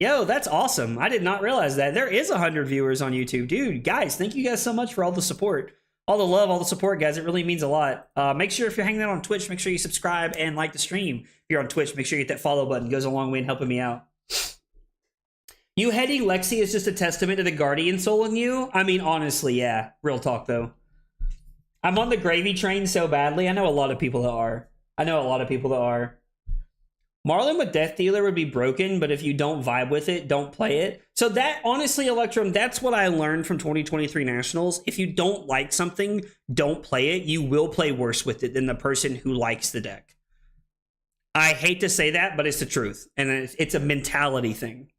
S1: Yo, that's awesome. I did not realize that. There is 100 viewers on YouTube. Dude, guys, thank you guys so much for all the support. All the love, all the support, guys. It really means a lot. Make sure if you're hanging out on Twitch, make sure you subscribe and like the stream. If you're on Twitch, make sure you hit that follow button. It goes a long way in helping me out. You heading Lexi is just a testament to the Guardian soul in you. I mean, honestly, yeah. Real talk, though. I'm on the gravy train so badly. I know a lot of people that are. Marlon with Death Dealer would be broken, but if you don't vibe with it, don't play it. So that, honestly, Electrum, that's what I learned from 2023 Nationals. If you don't like something, don't play it. You will play worse with it than the person who likes the deck. I hate to say that, but it's the truth. And it's a mentality thing.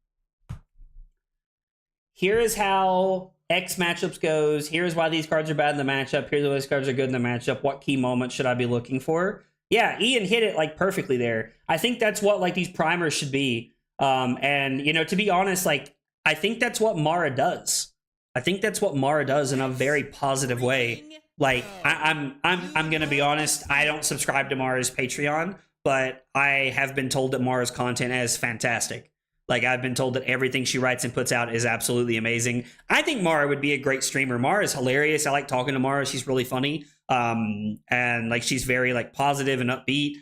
S1: Here is how X matchups goes. Here's why these cards are bad in the matchup. Here's why these cards are good in the matchup. What key moments should I be looking for? Yeah, Ian hit it like perfectly there. I think that's what like these primers should be. And you know, to be honest, like I think that's what Mara does. I think that's what Mara does in a very positive way. Like I'm gonna be honest. I don't subscribe to Mara's Patreon, but I have been told that Mara's content is fantastic. Like I've been told that everything she writes and puts out is absolutely amazing. I think Mara would be a great streamer. Mara is hilarious. I like talking to Mara. She's really funny. And like she's very like positive and upbeat.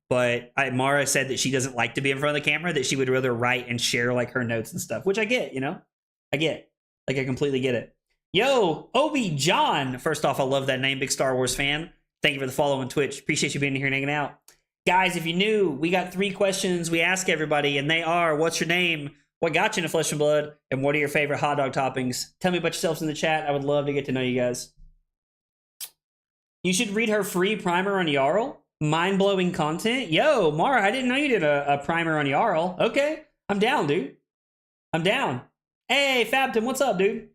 S1: But Mara said that she doesn't like to be in front of the camera, that she would rather write and share like her notes and stuff, which I get, you know? I completely get it. Yo, Obi John. First off, I love that name, big Star Wars fan. Thank you for the follow on Twitch. Appreciate you being here and hanging out. Guys, if you're new, we got 3 questions we ask everybody, and they are, what's your name? What got you into Flesh and Blood? And what are your favorite hot dog toppings? Tell me about yourselves in the chat. I would love to get to know you guys. You should read her free primer on Yarl. Mind-blowing content. Yo, Mara, I didn't know you did a primer on Yarl. Okay, I'm down, dude. I'm down. Hey, Fabton, what's up, dude?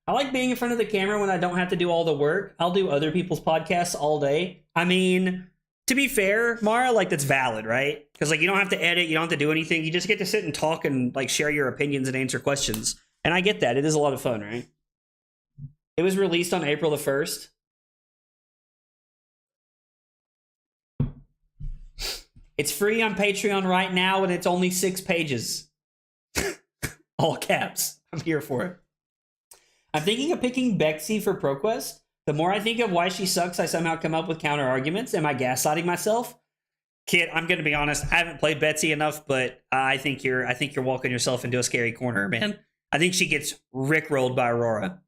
S1: I like being in front of the camera when I don't have to do all the work. I'll do other people's podcasts all day. I mean, to be fair, Mara, like that's valid, right? Because like you don't have to edit, you don't have to do anything. You just get to sit and talk and like share your opinions and answer questions. And I get that. It is a lot of fun, right? It was released on April the 1st. It's free on Patreon right now, and it's only 6 pages. All caps. I'm here for it. I'm thinking of picking Bexy for ProQuest. The more I think of why she sucks, I somehow come up with counter arguments. Am I gaslighting myself? Kid, I'm gonna be honest. I haven't played Betsy enough, but I think you're walking yourself into a scary corner, man. I think she gets rickrolled by Aurora.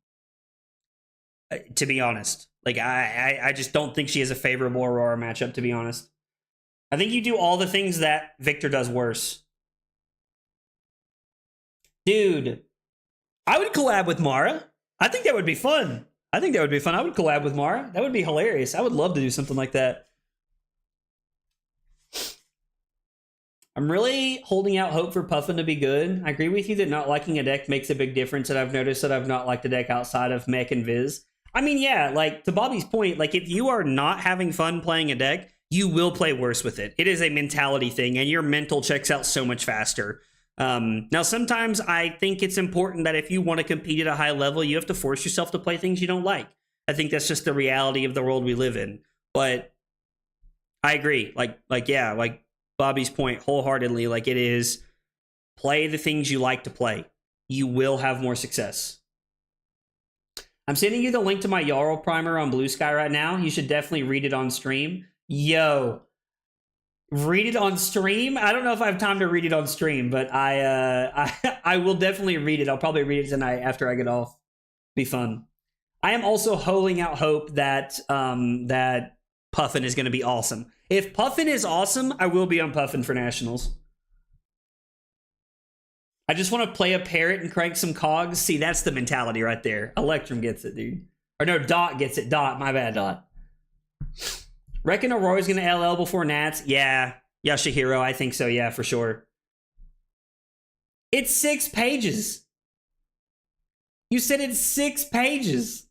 S1: To be honest, like I just don't think she has a favorable Aurora matchup. To be honest. I think you do all the things that Victor does worse. Dude, I would collab with Mara. I think that would be fun. I would collab with Mara. That would be hilarious. I would love to do something like that. I'm really holding out hope for Puffin to be good. I agree with you that not liking a deck makes a big difference, and I've noticed that I've not liked a deck outside of Mech and Viz. I mean, yeah, like, to Bobby's point, like, if you are not having fun playing a deck, you will play worse with it. It is a mentality thing, and your mental checks out so much faster. Now, sometimes I think it's important that if you want to compete at a high level, you have to force yourself to play things you don't like. I think that's just the reality of the world we live in. But I agree. Yeah, like Bobby's point wholeheartedly, like it is, play the things you like to play. You will have more success. I'm sending you the link to my Yarl primer on Blue Sky right now. You should definitely read it on stream. Yo, read it on stream? I don't know if I have time to read it on stream, but I will definitely read it. I'll probably read it tonight after I get off. Be fun. I am also holding out hope that that Puffin is going to be awesome. If Puffin is awesome, I will be on Puffin for Nationals. I just want to play a parrot and crank some cogs. See, that's the mentality right there. Electrum gets it, dude. Or no, Dot gets it. Dot, my bad, Dot. Reckon Aurora's gonna LL before Nats? Yeah. Yashihiro, I think so, yeah, for sure. It's 6 pages. You said it's 6 pages.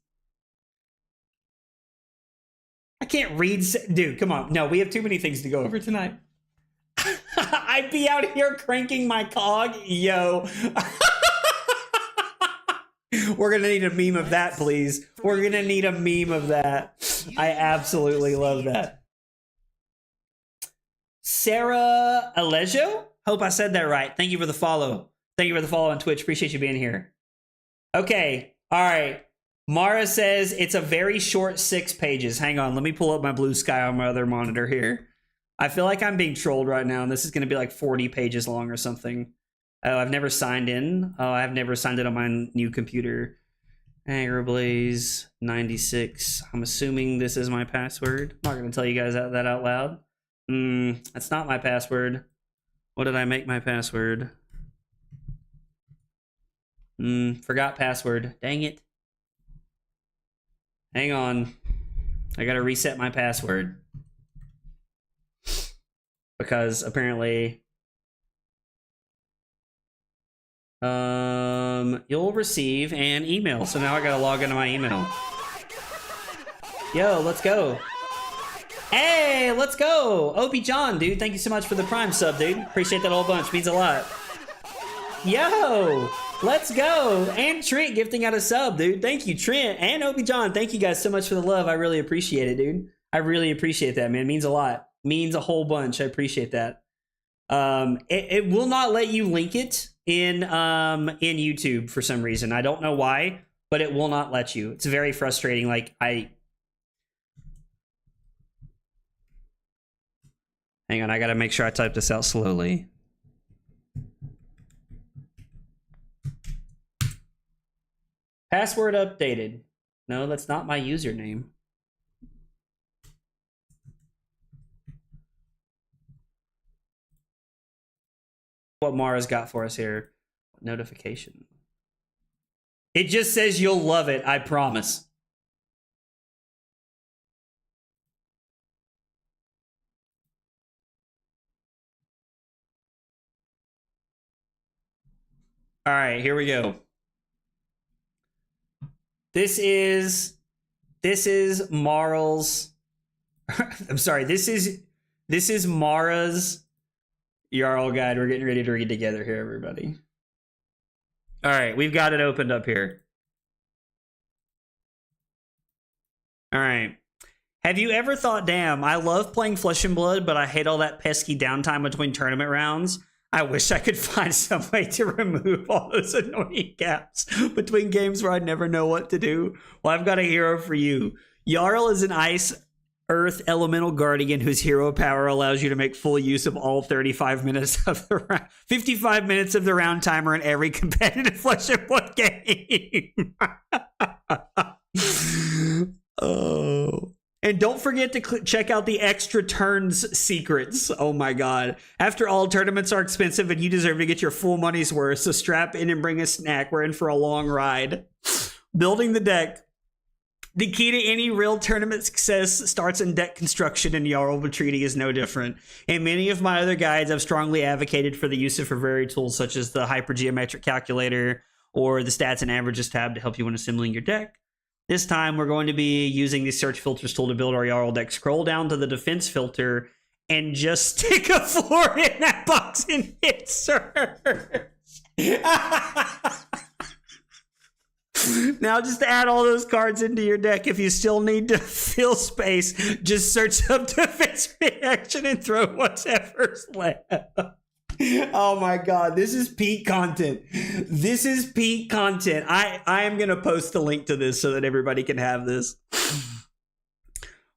S1: I can't read. Dude, come on. No, we have too many things to go over tonight. I'd be out here cranking my cog. Yo. We're going to need a meme of that, please. We're going to need a meme of that. I absolutely love that. Sarah Alejo? Hope I said that right. Thank you for the follow. Thank you for the follow on Twitch. Appreciate you being here. Okay. All right. Mara says it's a very short 6 pages. Hang on. Let me pull up my blue sky on my other monitor here. I feel like I'm being trolled right now, and this is going to be like 40 pages long or something. Oh, I've never signed in. Oh, I've never signed in on my new computer. Agroblaze 96. I'm assuming this is my password. I'm not going to tell you guys that out loud. That's not my password. What did I make my password? Forgot password. Dang it. Hang on. I gotta reset my password. Because apparently... you'll receive an email. So now I gotta log into my email. Yo, let's go. Hey, let's go. Opie John, dude. Thank you so much for the Prime sub, dude. Appreciate that a whole bunch. Means a lot. Yo, let's go. And Trent gifting out a sub, dude. Thank you, Trent and Opie John. Thank you guys so much for the love. I really appreciate it, dude. I really appreciate that, man. It means a lot. Means a whole bunch. I appreciate that. It will not let you link it in YouTube for some reason. I don't know why, but it will not let you. It's very frustrating. Like hang on, I gotta make sure I type this out slowly. Password updated. No, that's not my username. What Mara's got for us here. Notification. It just says you'll love it, I promise. All right, here we go. This is Marl's. I'm sorry. This is Mara's Yarl guide. We're getting ready to read together here, everybody. All right, we've got it opened up here. All right. Have you ever thought, damn, I love playing Flesh and Blood, but I hate all that pesky downtime between tournament rounds? I wish I could find some way to remove all those annoying gaps between games where I never know what to do. Well, I've got a hero for you. Yarl is an ice earth elemental guardian whose hero power allows you to make full use of all 35 minutes of the round, 55 minutes of the round timer in every competitive Flesh and Blood game. Oh. And don't forget to check out the extra turns secrets. Oh my god. After all, tournaments are expensive and you deserve to get your full money's worth, so strap in and bring a snack. We're in for a long ride. Building the deck. The key to any real tournament success starts in deck construction, and Yarl Treaty is no different. In many of my other guides, I've strongly advocated for the use of various tools such as the hypergeometric calculator or the stats and averages tab to help you when assembling your deck. This time, we're going to be using the search filters tool to build our Yarl deck. Scroll down to the defense filter and just stick a floor in that box and hit search. Now, just add all those cards into your deck. If you still need to fill space, just search up defense reaction and throw whatever's left. Oh my god, this is peak content. This is peak content. I am going to post a link to this so that everybody can have this.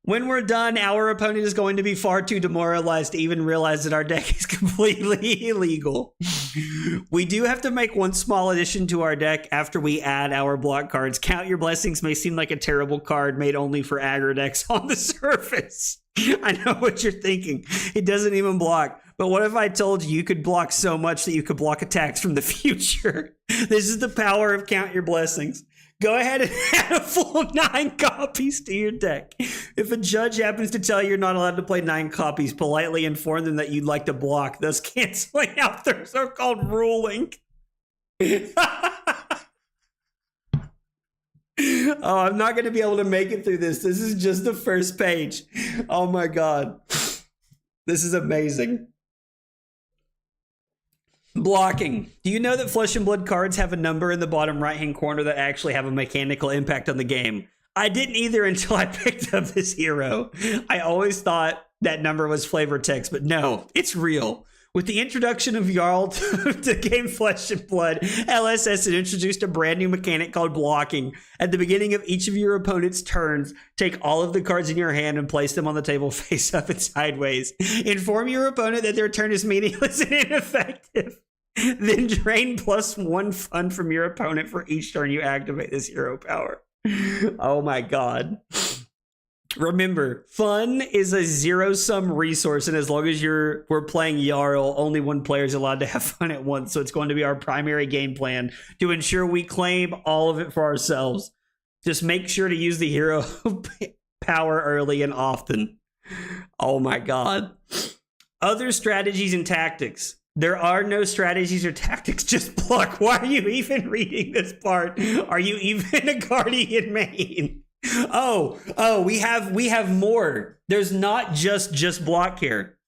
S1: When we're done, our opponent is going to be far too demoralized to even realize that our deck is completely illegal. We do have to make one small addition to our deck after we add our block cards. Count Your Blessings may seem like a terrible card made only for aggro decks on the surface. I know what you're thinking. It doesn't even block. But what if I told you could block so much that you could block attacks from the future? This is the power of Count Your Blessings. Go ahead and add a full 9 copies to your deck. If a judge happens to tell you you're not allowed to play 9 copies, politely inform them that you'd like to block, thus canceling out their so-called ruling. Oh, I'm not going to be able to make it through this. This is just the first page. Oh my God. This is amazing. Blocking. Do you know that Flesh and Blood cards have a number in the bottom right-hand corner that actually have a mechanical impact on the game? I didn't either until I picked up this hero. I always thought that number was flavor text, but no, it's real. With the introduction of Yarl to game Flesh and Blood, LSS had introduced a brand new mechanic called blocking. At the beginning of each of your opponent's turns, take all of the cards in your hand and place them on the table face up and sideways. Inform your opponent that their turn is meaningless and ineffective. Then drain +1 fun from your opponent for each turn you activate this hero power. Oh my God. Remember, fun is a zero-sum resource, and as long as we're playing Yarl, only one player is allowed to have fun at once, so it's going to be our primary game plan to ensure we claim all of it for ourselves. Just make sure to use the hero power early and often. Oh my God. Other strategies and tactics. There are no strategies or tactics, just block. Why are you even reading this part? Are you even a Guardian main? Oh, we have more. There's not just block here.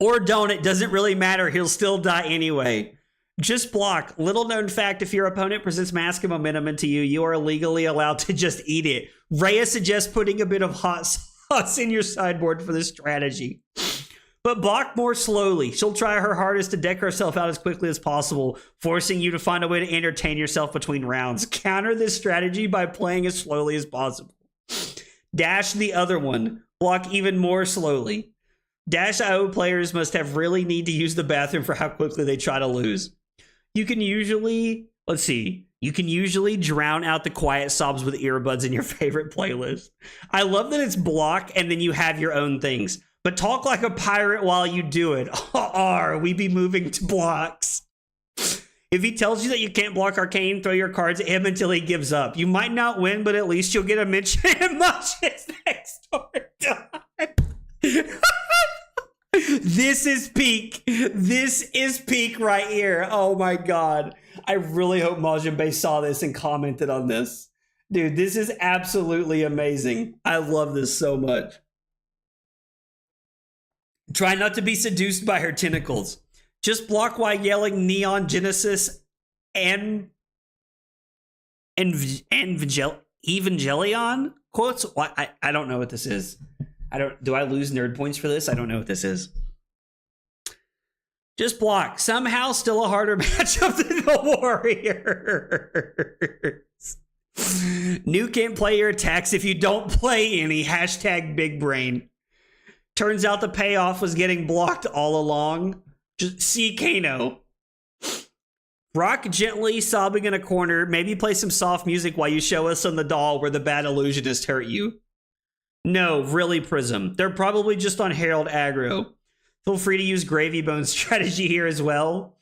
S1: Or don't, it doesn't really matter. He'll still die anyway. Just block. Little known fact, if your opponent presents Mask of Momentum into you, you are legally allowed to just eat it. Rhea suggests putting a bit of hot sauce in your sideboard for this strategy. But block more slowly. She'll try her hardest to deck herself out as quickly as possible, forcing you to find a way to entertain yourself between rounds. Counter this strategy by playing as slowly as possible. Dash the other one. Block even more slowly. Dash IO players must have really need to use the bathroom for how quickly they try to lose. You can usually, drown out the quiet sobs with earbuds in your favorite playlist. I love that it's block and then you have your own things. But talk like a pirate while you do it. We be moving to blocks. If he tells you that you can't block Arcane, throw your cards at him until he gives up. You might not win, but at least you'll get a mention in Mush's next door. This is peak. This is peak right here. Oh my God. I really hope Majin Bey saw this and commented on this. Dude, this is absolutely amazing. I love this so much. Try not to be seduced by her tentacles. Just block while yelling Neon Genesis and Evangelion quotes. I don't know what this is. Do I lose nerd points for this? I don't know what this is. Just block. Somehow still a harder matchup than the Warriors. Nuke can't play your attacks if you don't play any. Hashtag big brain. Turns out the payoff was getting blocked all along. Just see Kano. Rock gently, sobbing in a corner. Maybe play some soft music while you show us on the doll where the bad illusionist hurt you. No, really, Prism. They're probably just on Herald aggro. Feel free to use Gravy Bone's strategy here as well.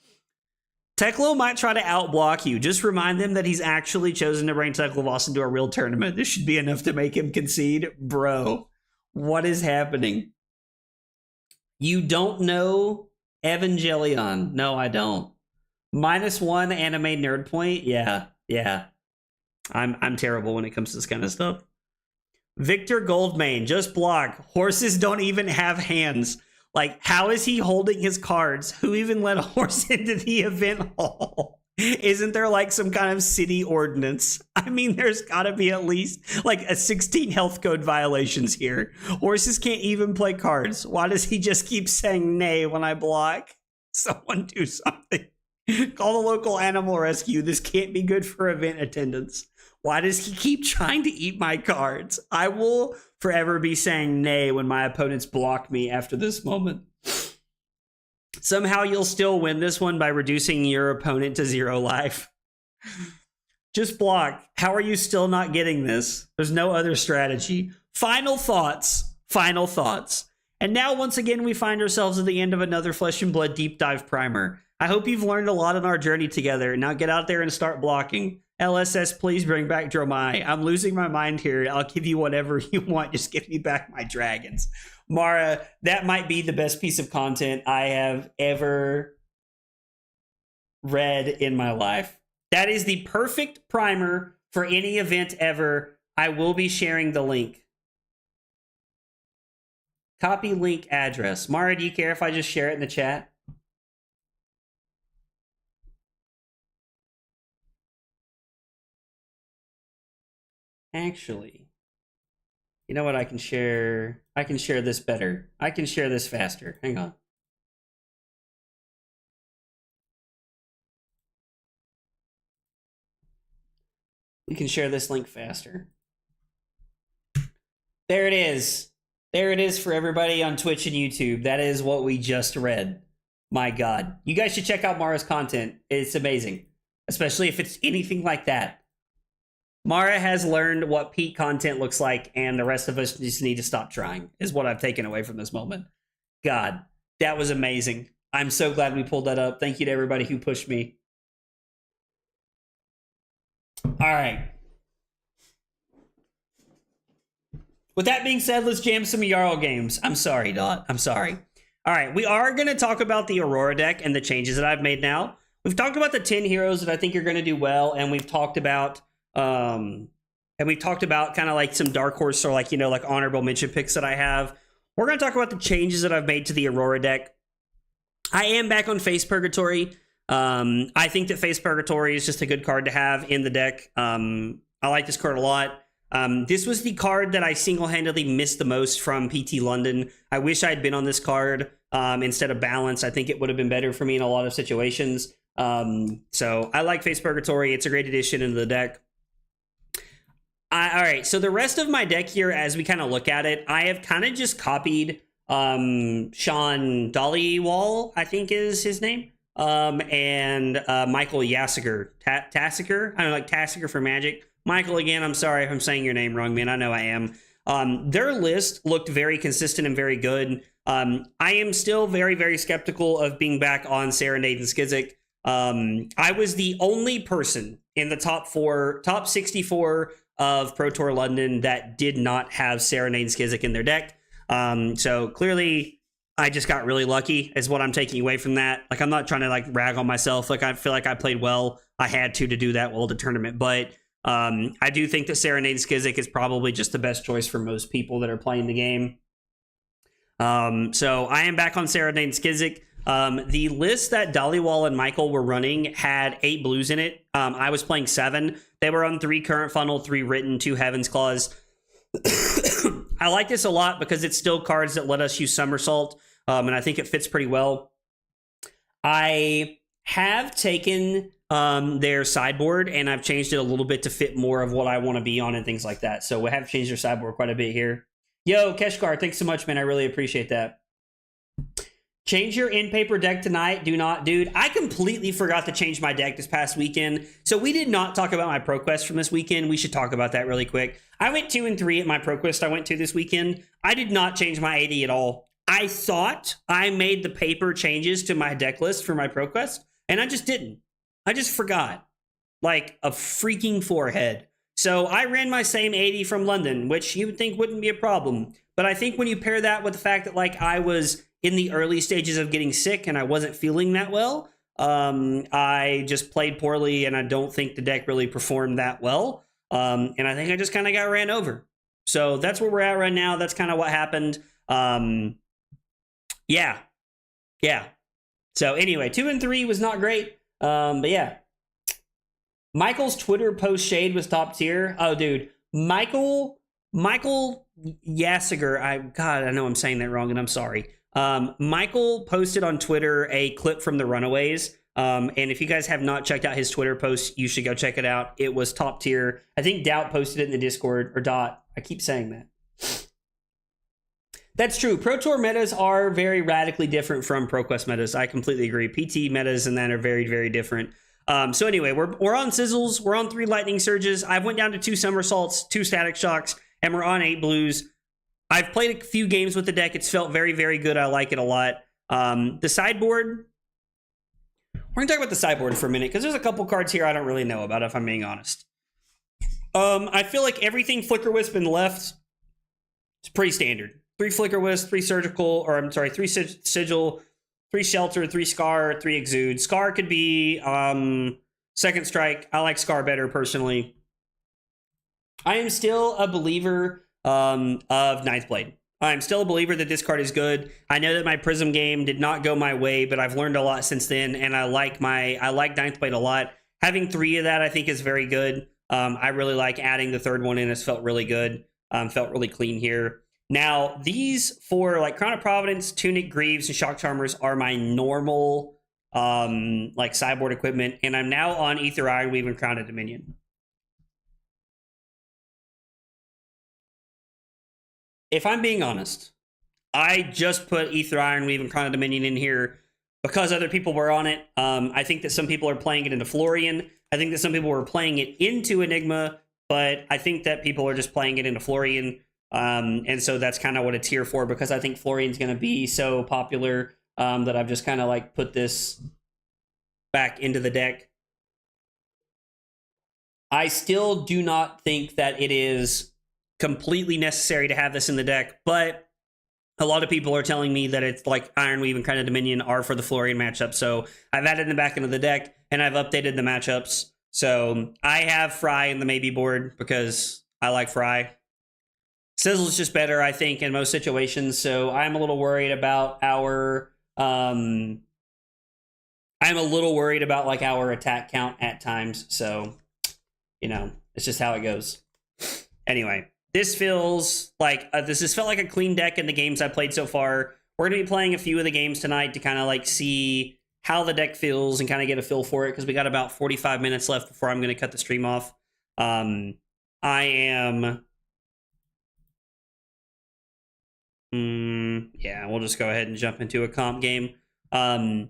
S1: Teklo might try to outblock you. Just remind them that he's actually chosen to bring Teklo into a real tournament. This should be enough to make him concede. Bro, what is happening? You don't know Evangelion? No, I don't. -1 anime nerd point? Yeah. I'm terrible when it comes to this kind of stuff. Victor Goldmane, just block. Horses don't even have hands. Like, how is he holding his cards? Who even let a horse into the event hall? Isn't there like some kind of city ordinance? I mean, there's gotta be at least like a 16 health code violations here. Horses can't even play cards. Why does he just keep saying nay when I block? Someone do something. Call the local animal rescue. This can't be good for event attendance. Why does he keep trying to eat my cards? I will forever be saying nay when my opponents block me after this moment. Somehow you'll still win this one by reducing your opponent to 0 life. Just block. How are you still not getting this? There's no other strategy. Final thoughts. And now once again we find ourselves at the end of another Flesh and Blood deep dive primer. I hope you've learned a lot on our journey together. Now get out there and start blocking. LSS, please bring back Dromai. I'm losing my mind here. I'll give you whatever you want. Just give me back my dragons. Mara, that might be the best piece of content I have ever read in my life. That is the perfect primer for any event ever. I will be sharing the link. Copy link address. Mara, do you care if I just share it in the chat? Actually, you know what? I can share this better. I can share this faster. Hang on. We can share this link faster. There it is. There it is for everybody on Twitch and YouTube. That is what we just read. My God. You guys should check out Mara's content. It's amazing. Especially if it's anything like that. Mara has learned what peak content looks like, and the rest of us just need to stop trying, is what I've taken away from this moment. God, that was amazing. I'm so glad we pulled that up. Thank you to everybody who pushed me. All right. With that being said, let's jam some Yarl games. I'm sorry, Dot. I'm sorry. All right, we are going to talk about the Aurora deck and the changes that I've made now. We've talked about the 10 heroes that I think are going to do well, and we've talked about kind of like some dark horse or like, you know, like honorable mention picks that I have. We're going to talk about the changes that I've made to the Aurora deck. I am back on Face Purgatory. I think that Face Purgatory is just a good card to have in the deck. I like this card a lot. This was the card that I single-handedly missed the most from PT London. I wish I had been on this card instead of Balance. I think it would have been better for me in a lot of situations. So I like Face Purgatory. It's a great addition into the deck. All right, so the rest of my deck here, as we kind of look at it, I have kind of just copied Sean Dollywall, I think is his name, and Michael Yassiger. Tassiger? I don't know, like Tassiger for Magic. Michael, again, I'm sorry if I'm saying your name wrong, man. I know I am. Their list looked very consistent and very good. I am still very, very skeptical of being back on Serenade and Skizzik. I was the only person in the top 64 of Pro Tour London that did not have Serenade and Skizzik in their deck. So clearly I just got really lucky is what I'm taking away from that. Like, I'm not trying to like rag on myself. Like, I feel like I played well. I had to do that well the tournament, but I do think that Serenade and Skizzik is probably just the best choice for most people that are playing the game. So I am back on Serenade and Skizzik. The list that Dollywall and Michael were running had 8 blues in it. I was playing 7. They were on 3 current funnel, 3 written, 2 Heaven's Claws. I like this a lot because it's still cards that let us use Somersault, and I think it fits pretty well. I have taken their sideboard and I've changed it a little bit to fit more of what I want to be on and things like that. So we have changed their sideboard quite a bit here. Yo, Keshkar, thanks so much, man. I really appreciate that. Change your in-paper deck tonight. Do not, dude. I completely forgot to change my deck this past weekend. So we did not talk about my ProQuest from this weekend. We should talk about that really quick. I went 2 and 3 at my ProQuest I went to this weekend. I did not change my AD at all. I thought I made the paper changes to my deck list for my ProQuest, and I just didn't. I just forgot. Like a freaking forehead. So I ran my same 80 from London, which you would think wouldn't be a problem. But I think when you pair that with the fact that like I was in the early stages of getting sick and I wasn't feeling that well, I just played poorly and I don't think the deck really performed that well. And I think I just kind of got ran over. So that's where we're at right now. That's kind of what happened. Yeah. So anyway, 2 and 3 was not great. But yeah. Michael's Twitter post shade was top tier. Oh, dude. Michael Yassiger. I know I'm saying that wrong and I'm sorry. Michael posted on Twitter a clip from the Runaways. And if you guys have not checked out his Twitter post, you should go check it out. It was top tier. I think Doubt posted it in the Discord, or Dot. I keep saying that. That's true. Pro Tour metas are very radically different from ProQuest metas. I completely agree. PT metas and that are very, very different. So anyway, we're on Sizzles. We're on 3 Lightning Surges. I've went down to 2 Somersaults, 2 Static Shocks, and we're on 8 Blues. I've played a few games with the deck. It's felt very, very good. I like it a lot. The sideboard, we're gonna talk about the sideboard for a minute because there's a couple cards here I don't really know about, if I'm being honest. I feel like everything Flicker Wisp and left is pretty standard. 3 Flicker Wisp, 3 Surgical, or I'm sorry, 3 Sigil, 3 Shelter, 3 Scar, 3 Exude. Scar could be Second Strike. I like Scar better personally. I am still a believer of Ninth Blade. I'm still a believer that this card is good. I know that my Prism game did not go my way, but I've learned a lot since then, and I like Ninth Blade a lot. Having 3 of that, I think, is very good. I really like adding the 3rd one in. It's felt really good. Felt really clean here. Now, these 4, like Crown of Providence, Tunic, Greaves, and Shock Charmers are my normal like sideboard equipment, and I'm now on Aether Ironweave and Crown of Dominion. If I'm being honest, I just put Aether Ironweave and Crown of Dominion in here because other people were on it. I think that some people are playing it into Florian. I think that some people were playing it into Enigma, but I think that people are just playing it into Florian. And so that's kind of what it's here for, because I think Florian's going to be so popular that I've just kind of like put this back into the deck. I still do not think that it is completely necessary to have this in the deck, but a lot of people are telling me that it's like Ironweave and Crown of Dominion are for the Florian matchup. So I've added them back into the deck and I've updated the matchups. So I have Fry in the maybe board because I like Fry. Sizzle's just better, I think, in most situations. So I'm a little worried about our like our attack count at times. So, you know, it's just how it goes. Anyway, this feels like this has felt like a clean deck in the games I've played so far. We're going to be playing a few of the games tonight to kind of like see how the deck feels and kind of get a feel for it, because we got about 45 minutes left before I'm going to cut the stream off. I am... yeah, we'll just go ahead and jump into a comp game. I've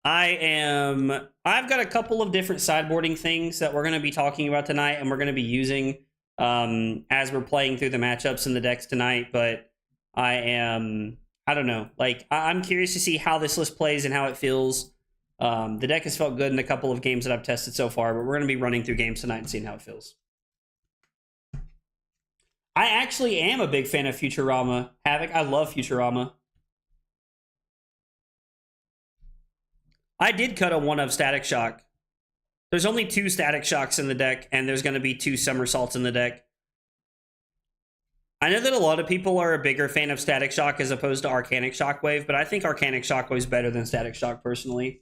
S1: got a couple of different sideboarding things that we're going to be talking about tonight and we're going to be using as we're playing through the matchups in the decks tonight, but I don't know, like I'm curious to see how this list plays and how it feels. The deck has felt good in a couple of games that I've tested so far, but we're going to be running through games tonight and seeing how it feels. I actually am a big fan of Futurama. Havoc, I love Futurama. I did cut a 1 of Static Shock. There's only 2 Static Shocks in the deck, and there's going to be 2 Somersaults in the deck. I know that a lot of people are a bigger fan of Static Shock as opposed to Arcanic Shockwave, but I think Arcanic Shockwave is better than Static Shock, personally.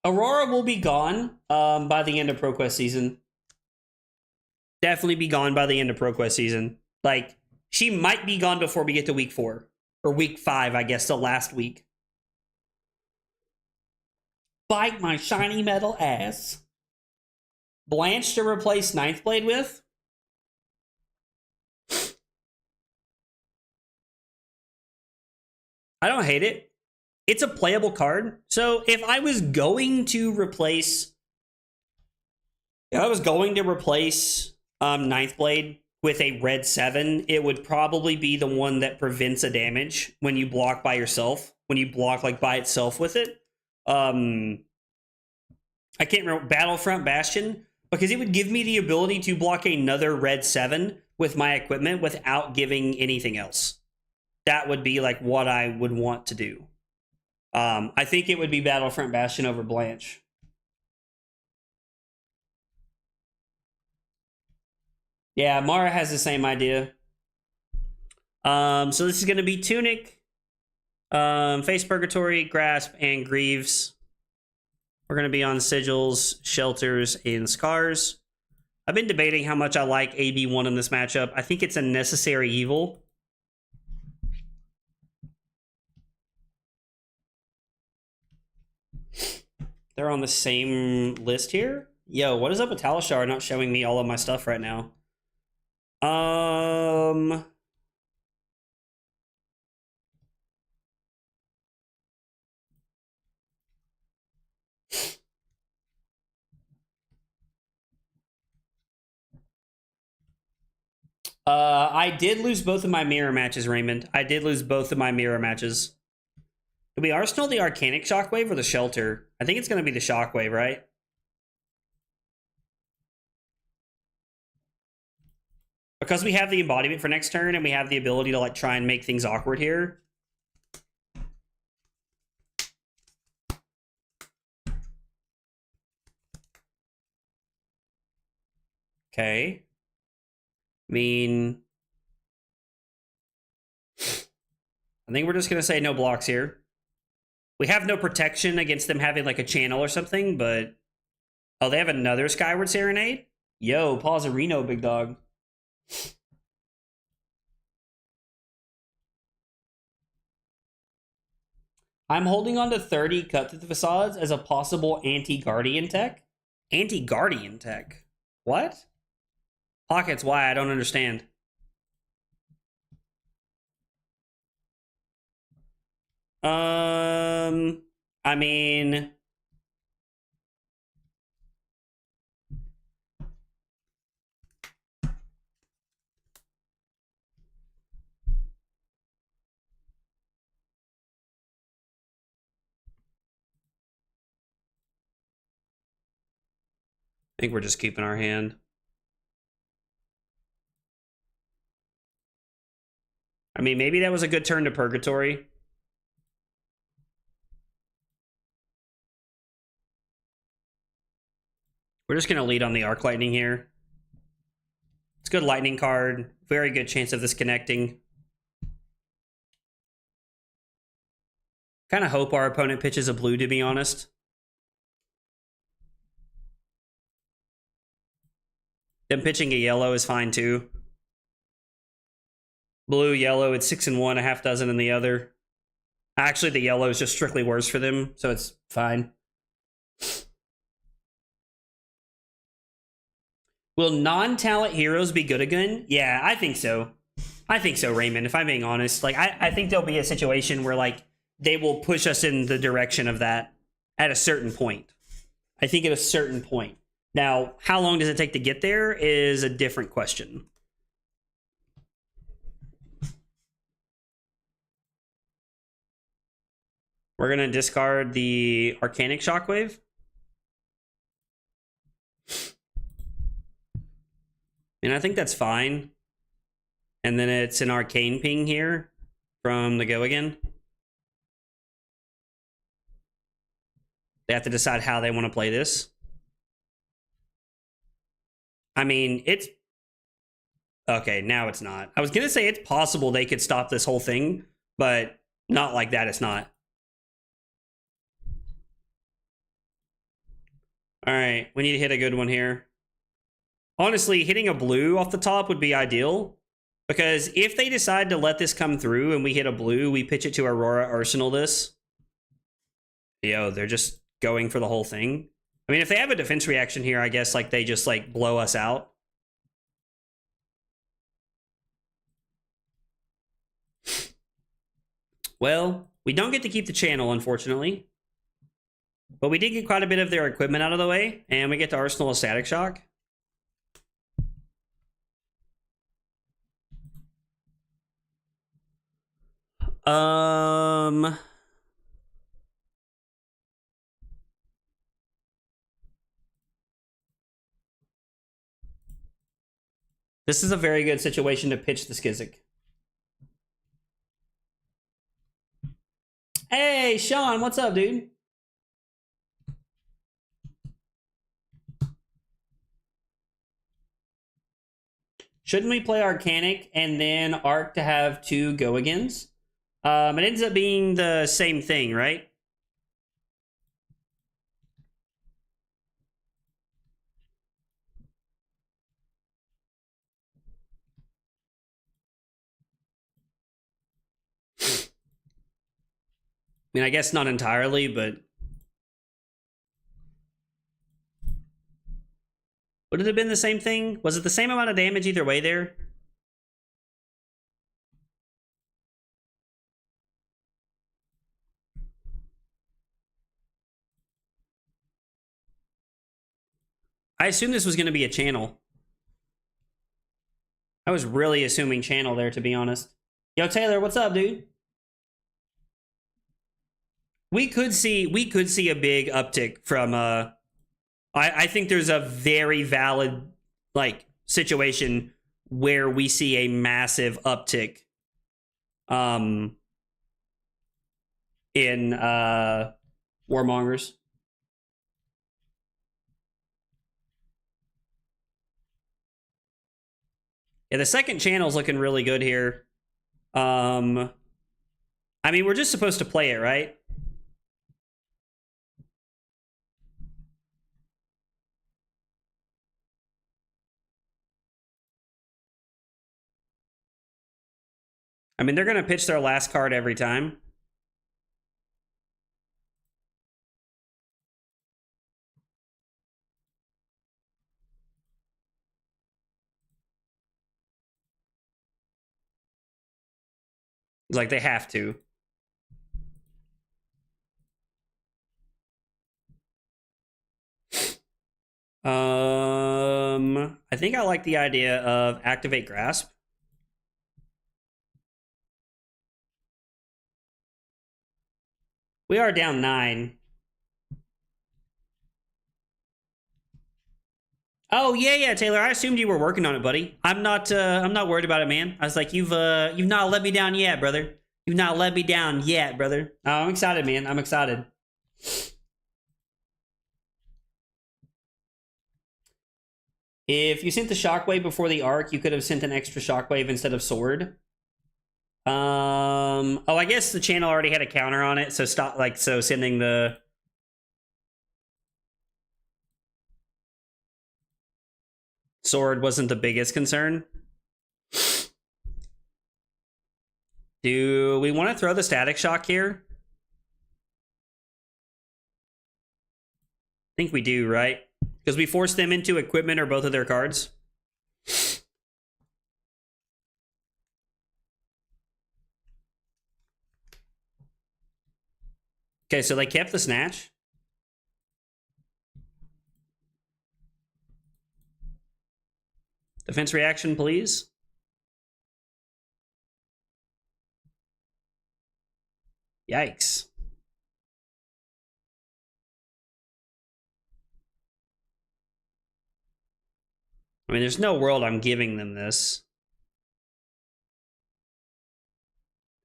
S1: Aurora will be gone by the end of ProQuest season. Definitely be gone by the end of ProQuest season. Like, she might be gone before we get to week 4. Or week 5, I guess, the last week. Bite my shiny metal ass. Blanche to replace Ninth Blade with? I don't hate it. It's a playable card. So if I was going to replace... Ninth Blade with a red 7, it would probably be the one that prevents a damage when you block by yourself. When you block like by itself with it. I can't remember. Battlefront Bastion. Because it would give me the ability to block another red 7 with my equipment without giving anything else. That would be like what I would want to do. I think it would be Battlefront Bastion over Blanche. Yeah, Mara has the same idea. So this is going to be Tunic, Face Purgatory, Grasp, and Greaves. We're going to be on Sigils, Shelters, and Scars. I've been debating how much I like AB1 in this matchup. I think it's a necessary evil. They're on the same list here? Yo, what is up with Talishar not showing me all of my stuff right now? I did lose both of my mirror matches, Raymond. I did lose both of my mirror matches. Did we Arsenal the Arcanic Shockwave or the Shelter? I think it's going to be the Shockwave, right? Because we have the embodiment for next turn and we have the ability to like try and make things awkward here. Okay. I mean, I think we're just going to say no blocks here. We have no protection against them having like a channel or something, but... Oh, they have another Skyward Serenade? Yo, pause Reno, big dog. I'm holding on to 30 Cut Through the Facades as a possible anti-Guardian tech. Anti-Guardian tech? What? Pockets, why? I don't understand. I mean... I think we're just keeping our hand. I mean, maybe that was a good turn to Purgatory. We're just going to lead on the Arc Lightning here. It's a good Lightning card. Very good chance of this connecting. Kind of hope our opponent pitches a blue, to be honest. Them pitching a yellow is fine too. Blue, yellow, it's 6 in one, a half dozen in the other. Actually, the yellow is just strictly worse for them, so it's fine. Will non-talent heroes be good again? Yeah, I think so. I think so, Raymond, if I'm being honest. Like, I think there'll be a situation where, like, they will push us in the direction of that at a certain point. I think at a certain point. Now, how long does it take to get there is a different question. We're going to discard the Arcanic Shockwave. And I think that's fine. And then it's an Arcane Ping here from the Go Again. They have to decide how they want to play this. I mean, it's... Okay, now it's not. I was going to say it's possible they could stop this whole thing, but not like that, it's not. Alright, we need to hit a good one here. Honestly, hitting a blue off the top would be ideal. Because if they decide to let this come through and we hit a blue, we pitch it to Aurora, Arsenal this. Yo, they're just going for the whole thing. I mean, if they have a defense reaction here, I guess like they just like blow us out. Well, we don't get to keep the channel, unfortunately. But we did get quite a bit of their equipment out of the way, and we get to Arsenal a Static Shock. This is a very good situation to pitch the Skizik. Hey, Sean, what's up, dude? Shouldn't we play Arcanic and then Arc to have 2 Go-Agains? It ends up being the same thing, right? I mean, I guess not entirely, but... Would it have been the same thing? Was it the same amount of damage either way there? I assume this was going to be a channel. I was really assuming channel there, to be honest. Yo, Taylor, what's up, dude? We could see a big uptick from I think there's a very valid like situation where we see a massive uptick in warmongers. Yeah, the second channel's looking really good here. I mean, we're just supposed to play it, right? I mean, they're going to pitch their last card every time. Like, they have to. I think I like the idea of activate grasp. We are down 9. Oh yeah, Taylor. I assumed you were working on it, buddy. I'm not worried about it, man. I was like, you've not let me down yet, brother. You've not let me down yet, brother. Oh, I'm excited, man. I'm excited. If you sent the shockwave before the arc, you could have sent an extra shockwave instead of sword. Oh, I guess the channel already had a counter on it, so stop. Like, so sending the sword wasn't the biggest concern. Do we want to throw the static shock here? I think we do, right? Because we force them into equipment or both of their cards. Okay, so they kept the snatch. Defense reaction, please. Yikes. I mean, there's no world I'm giving them this.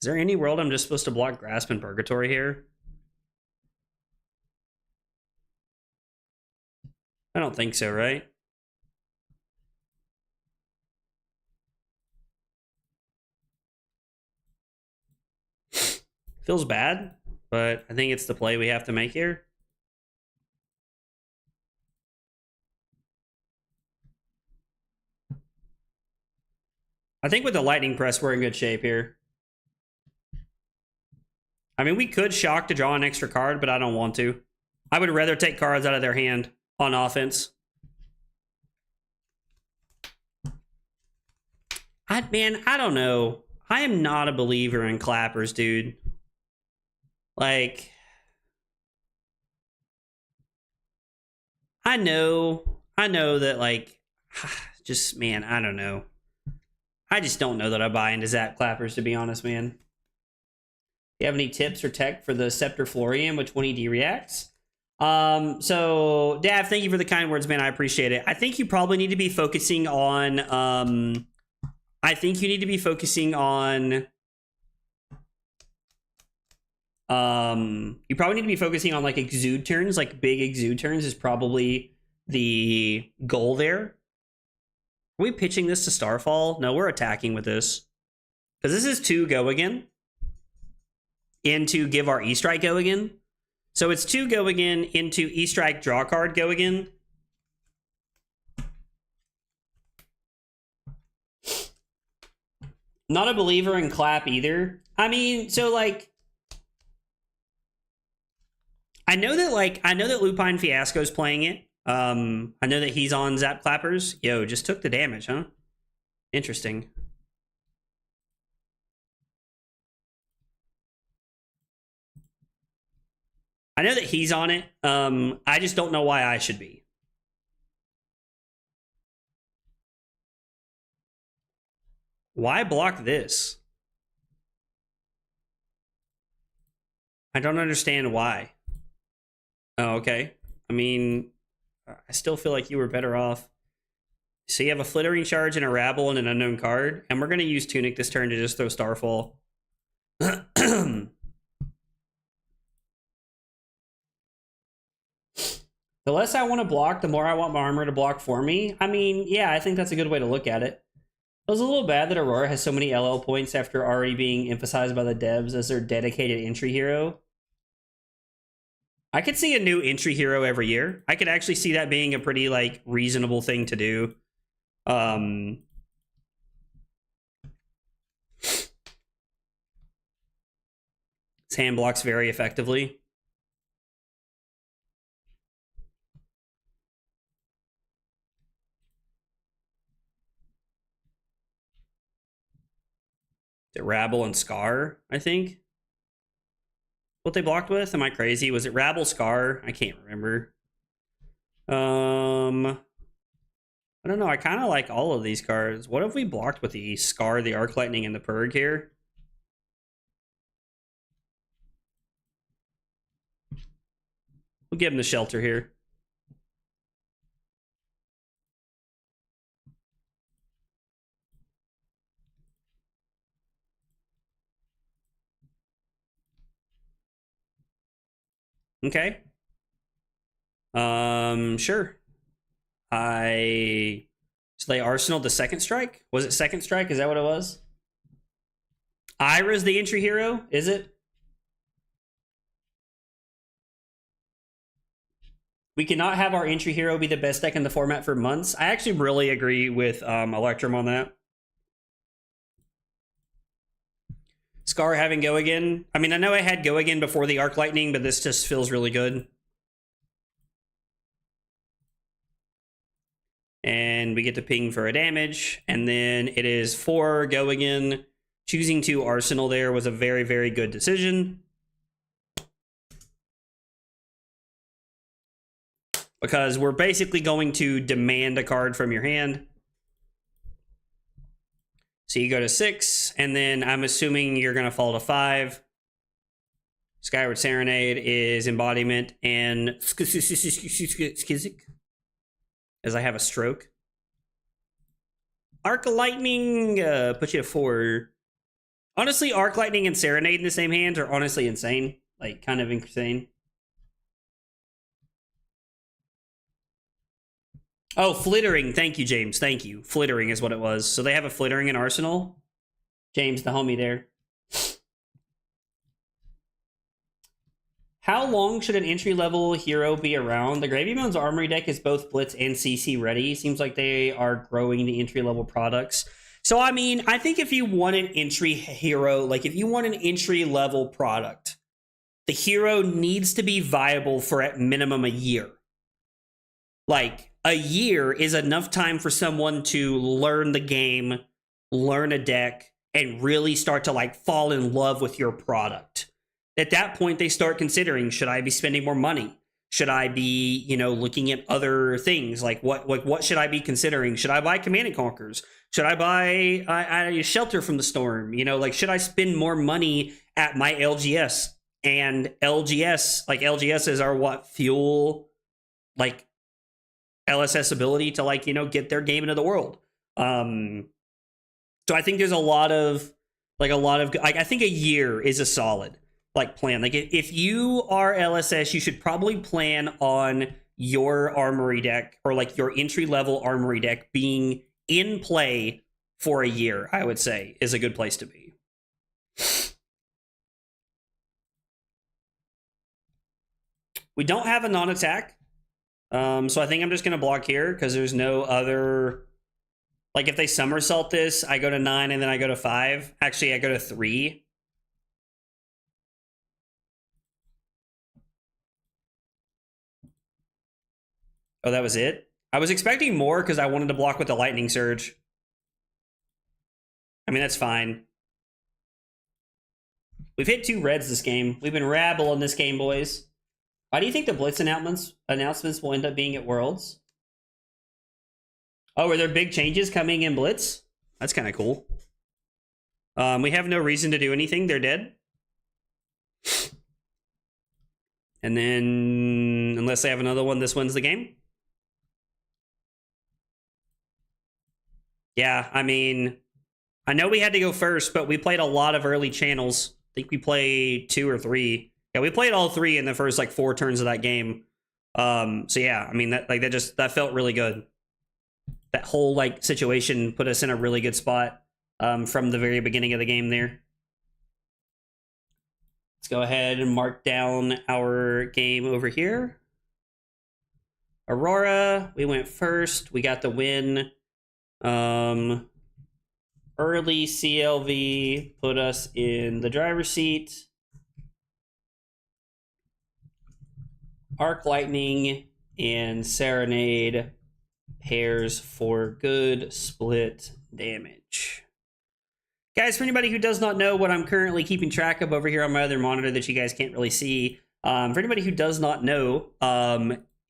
S1: Is there any world I'm just supposed to block Grasp and Purgatory here? I don't think so, right? Feels bad, but I think it's the play we have to make here. I think with the Lightning Press, we're in good shape here. I mean, we could shock to draw an extra card, but I don't want to. I would rather take cards out of their hand on offense. Man, I don't know. I am not a believer in clappers, dude. Like, I know that, like, just, man, I don't know. I just don't know that I buy into Zap clappers, to be honest, man. Do you have any tips or tech for the Scepter Florian, which one he reacts? So, Dav, thank you for the kind words, man. I appreciate it. I think you probably need to be focusing on, you probably need to be focusing on like exude turns, like big exude turns is probably the goal there. Are we pitching this to Starfall? No, we're attacking with this. Because this is 2 go again. Into give our E-Strike go again. So it's 2 go again into E-Strike draw card go again. Not a believer in clap either. I mean, so like I know that Lupine Fiasco's playing it. I know that he's on Zap Clappers. Yo, just took the damage, huh? Interesting. I know that he's on it. I just don't know why I should be. Why block this? I don't understand why. Oh, okay. I mean, I still feel like you were better off. So you have a Flittering Charge and a Rabble and an unknown card, and we're going to use Tunic this turn to just throw Starfall. The less I want to block, the more I want my armor to block for me. I mean, yeah, I think that's a good way to look at it. It was a little bad that Aurora has so many LL points after already being emphasized by the devs as their dedicated entry hero. I could see a new entry hero every year. I could actually see that being a pretty, like, reasonable thing to do. His hand blocks very effectively. Is it Rabble and Scar, I think? What they blocked with? Am I crazy? Was it Rabble, Scar? I can't remember. I don't know. I kind of like all of these cards. What have we blocked with the Scar, the Arc Lightning, and the Purg here? We'll give him the Shelter here. Okay. Sure. So they arsenaled the second strike? Was it second strike? Is that what it was? Ira's the entry hero, is it? We cannot have our entry hero be the best deck in the format for months. I actually really agree with Electrum on that. Scar having Go Again. I mean, I know I had Go Again before the Arc Lightning, but this just feels really good. And we get to ping for a damage. And then it is 4 Go Again. Choosing to Arsenal there was a very, very good decision. Because we're basically going to demand a card from your hand. So you go to 6, and then I'm assuming you're going to fall to 5. Skyward Serenade is Embodiment, and Skizik, as I have a stroke. Arc Lightning puts you to 4. Honestly, Arc Lightning and Serenade in the same hands are honestly insane. Like, kind of insane. Oh, Flittering. Thank you, James. Thank you. Flittering is what it was. So they have a Flittering in Arsenal. James, the homie there. How long should an entry-level hero be around? The Gravy Bones Armory deck is both Blitz and CC ready. Seems like they are growing the entry-level products. So, I mean, I think if you want an entry hero, like if you want an entry-level product, the hero needs to be viable for at minimum a year. Like, a year is enough time for someone to learn the game, learn a deck, and really start to like fall in love with your product. At that point, they start considering, should I be spending more money? Should I be, you know, looking at other things? Like what should I be considering? Should I buy Command and Conquers? Should I buy Shelter from the Storm? You know, like, should I spend more money at my LGS? And LGS, like LGSs are what fuel, like, LSS ability to, like, you know, get their game into the world. So I think there's a lot of like I think a year is a solid like plan. Like if you are LSS, you should probably plan on your armory deck or like your entry level armory deck being in play for a year. I would say is a good place to be. We don't have a non-attack. So I think I'm just going to block here because there's no other... Like, if they somersault this, I go to 9 and then I go to 5. Actually, I go to 3. Oh, that was it? I was expecting more because I wanted to block with the Lightning Surge. I mean, that's fine. We've hit 2 reds this game. We've been rabble in this game, boys. Why do you think the Blitz announcements will end up being at Worlds? Oh, are there big changes coming in Blitz? That's kind of cool. We have no reason to do anything. They're dead. And then, unless they have another one, this wins the game. Yeah, I mean, I know we had to go first, but we played a lot of early channels. I think we played 2 or 3. Yeah, we played all 3 in the first like 4 turns of that game. So yeah, I mean that felt really good. That whole like situation put us in a really good spot from the very beginning of the game there. Let's go ahead and mark down our game over here. Aurora, we went first. We got the win. Early CLV put us in the driver's seat. Arc Lightning and Serenade pairs for good split damage. Guys, for anybody who does not know what I'm currently keeping track of over here on my other monitor that you guys can't really see, for anybody who does not know,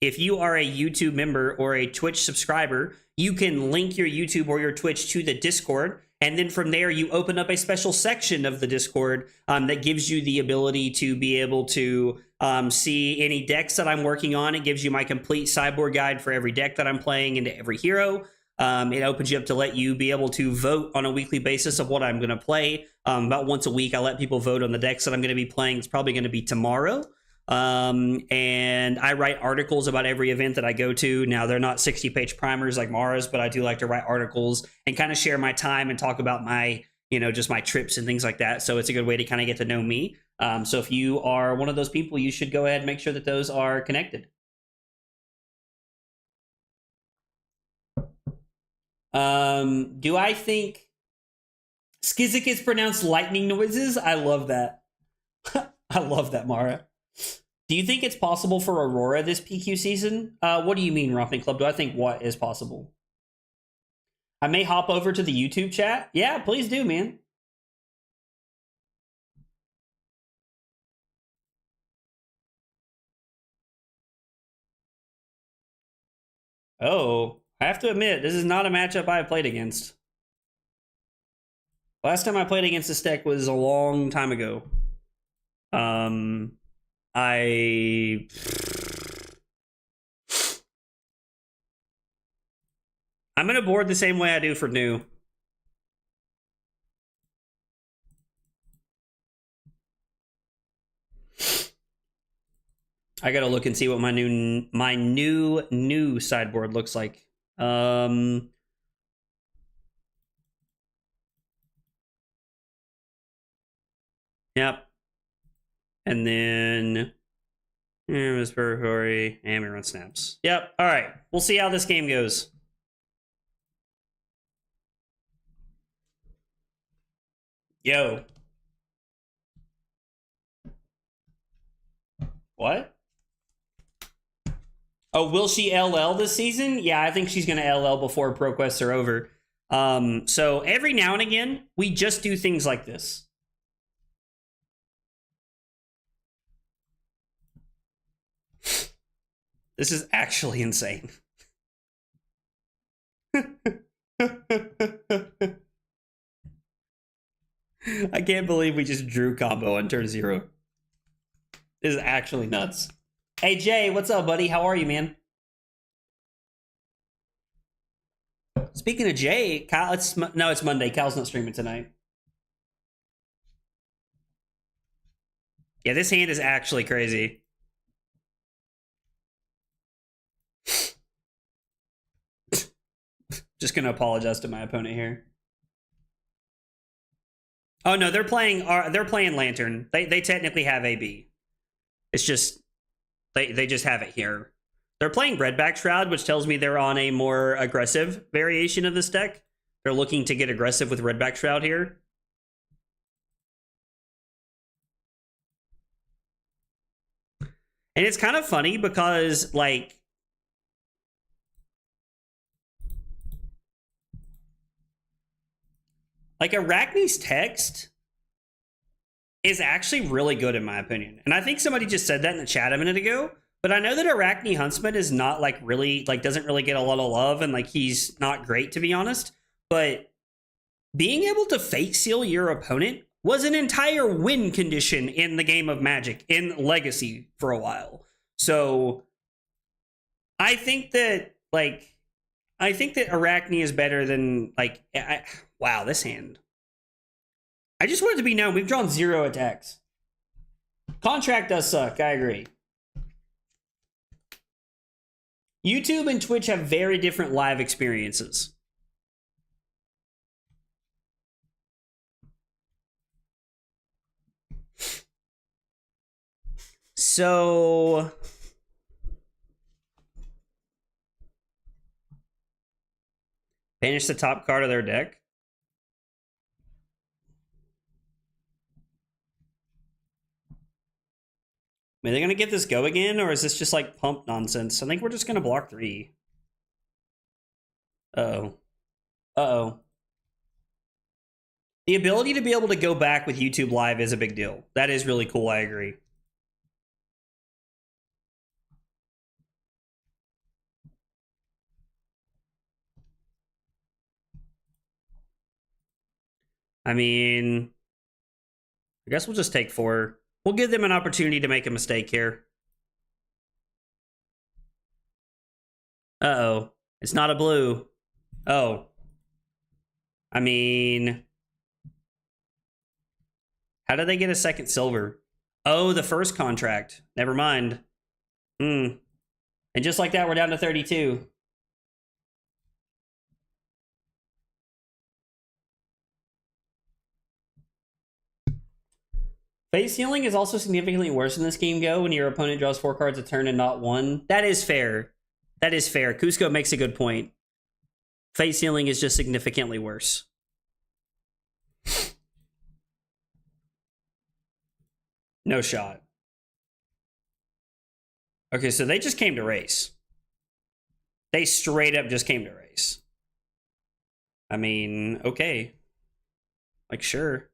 S1: if you are a YouTube member or a Twitch subscriber, you can link your YouTube or your Twitch to the Discord, and then from there you open up a special section of the Discord that gives you the ability to be able to see any decks that I'm working on. It gives you my complete sideboard guide for every deck that I'm playing into every hero. It opens you up to let you be able to vote on a weekly basis of what I'm going to play. About once a week, I let people vote on the decks that I'm going to be playing. It's probably going to be tomorrow. And I write articles about every event that I go to. Now, they're not 60-page primers like Mara's, but I do like to write articles and kind of share my time and talk about my, just my trips and things like that. So it's a good way to kind of get to know me. So if you are one of those people, you should go ahead and make sure that those are connected. Do I think Skizik is pronounced lightning noises? I love that. I love that, Mara. Do you think it's possible for Aurora this PQ season? What do you mean, Romping Club? Do I think what is possible? I may hop over to the YouTube chat. Yeah, please do, man. Oh, I have to admit, this is not a matchup I have played against. Last time I played against this deck was a long time ago. I'm going to board the same way I do for new. I got to look and see what my new sideboard looks like. Yep. And then Respiratory, and we run snaps. Yep. All right. We'll see how this game goes. Yo. What? Oh, will she LL this season? Yeah, I think she's going to LL before Pro Quests are over. So every now and again, we just do things like this. This is actually insane. I can't believe we just drew combo on turn 0. This is actually nuts. Hey, Jay, what's up, buddy? How are you, man? Speaking of Jay, Kyle, it's Monday. Kyle's not streaming tonight. Yeah, this hand is actually crazy. Just gonna apologize to my opponent here. Oh no, they're playing Lantern. They technically have AB. It's just they just have it here. They're playing Redback Shroud, which tells me they're on a more aggressive variation of this deck. They're looking to get aggressive with Redback Shroud here. And it's kind of funny because, like, Arachne's text is actually really good in my opinion. And I think somebody just said that in the chat a minute ago. But I know that Arachne Huntsman is not really, doesn't really get a lot of love, and he's not great, to be honest. But being able to fake seal your opponent was an entire win condition in the game of Magic, in Legacy for a while. So I think that, like, Arachne is better than, like, wow, this hand. I just want it to be known, we've drawn 0 attacks. Contract does suck, I agree. YouTube and Twitch have very different live experiences. So banish the top card of their deck. Are they going to get this go again, or is this just like pump nonsense? I think we're just going to block 3. Uh-oh. Uh-oh. The ability to be able to go back with YouTube Live is a big deal. That is really cool, I agree. I mean, I guess we'll just take 4. We'll give them an opportunity to make a mistake here. Uh-oh. It's not a blue. Oh. I mean, how did they get a second silver? Oh, the first contract. Never mind. And just like that, we're down to 32. Face healing is also significantly worse in this game Go when your opponent draws 4 cards a turn and not 1. That is fair. That is fair. Cusco makes a good point. Face healing is just significantly worse. No shot. Okay, so they just came to race. They straight up just came to race. I mean, okay. Like, sure.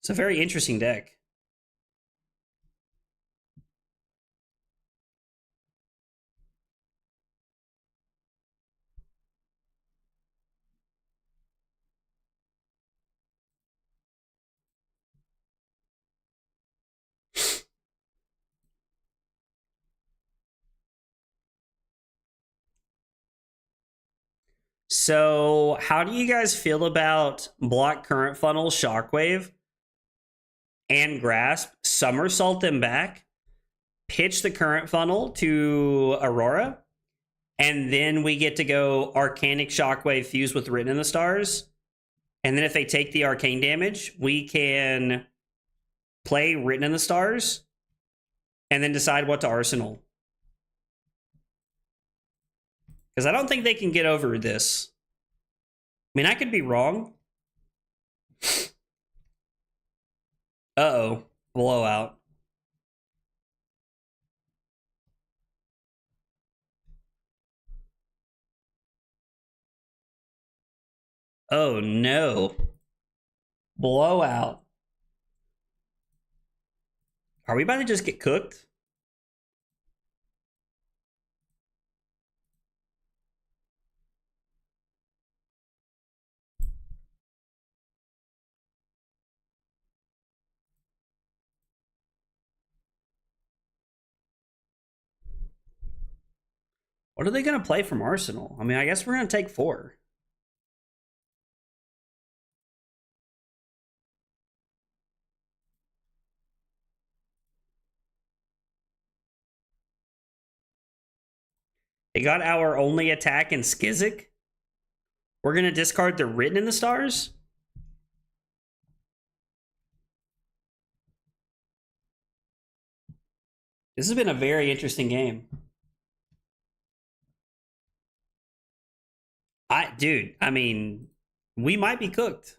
S1: It's a very interesting deck. So, how do you guys feel about block current funnel, shockwave, and grasp, somersault them back, pitch the current funnel to Aurora, and then we get to go Arcanic Shockwave fused with Written in the Stars. And then if they take the arcane damage, we can play Written in the Stars and then decide what to arsenal. Because I don't think they can get over this. I mean, I could be wrong. Uh-oh. Blowout. Oh, no. Blowout. Are we about to just get cooked? What are they going to play from Arsenal? I mean, I guess we're going to take 4. They got our only attack in Skizik. We're going to discard the Written in the Stars. This has been a very interesting game. Dude, I mean, we might be cooked.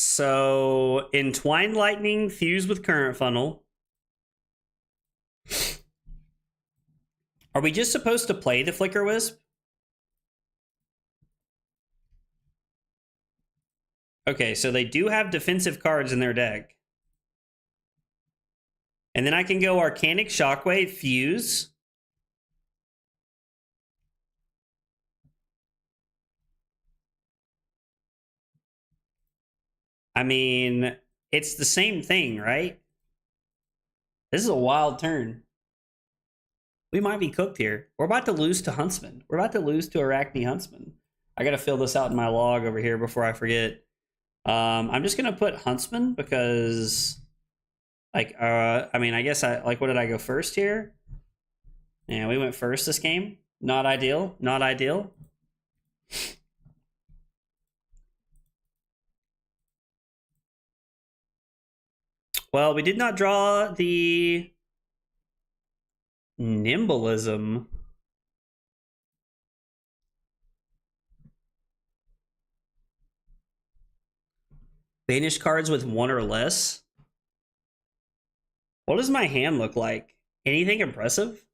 S1: So, Entwined Lightning, Fuse with Current Funnel. Are we just supposed to play the Flicker Wisp? Okay, so they do have defensive cards in their deck. And then I can go Arcanic Shockwave, Fuse. I mean, it's the same thing, right? This is a wild turn. We might be cooked here. We're about to lose to Huntsman. We're about to lose to Arachne Huntsman. I got to fill this out in my log over here before I forget. I'm just going to put Huntsman because, like, I mean, I guess what did I go first here? Yeah, we went first this game. Not ideal. Not ideal. Well, we did not draw the Nimbleism. Banish cards with 1 or less. What does my hand look like? Anything impressive?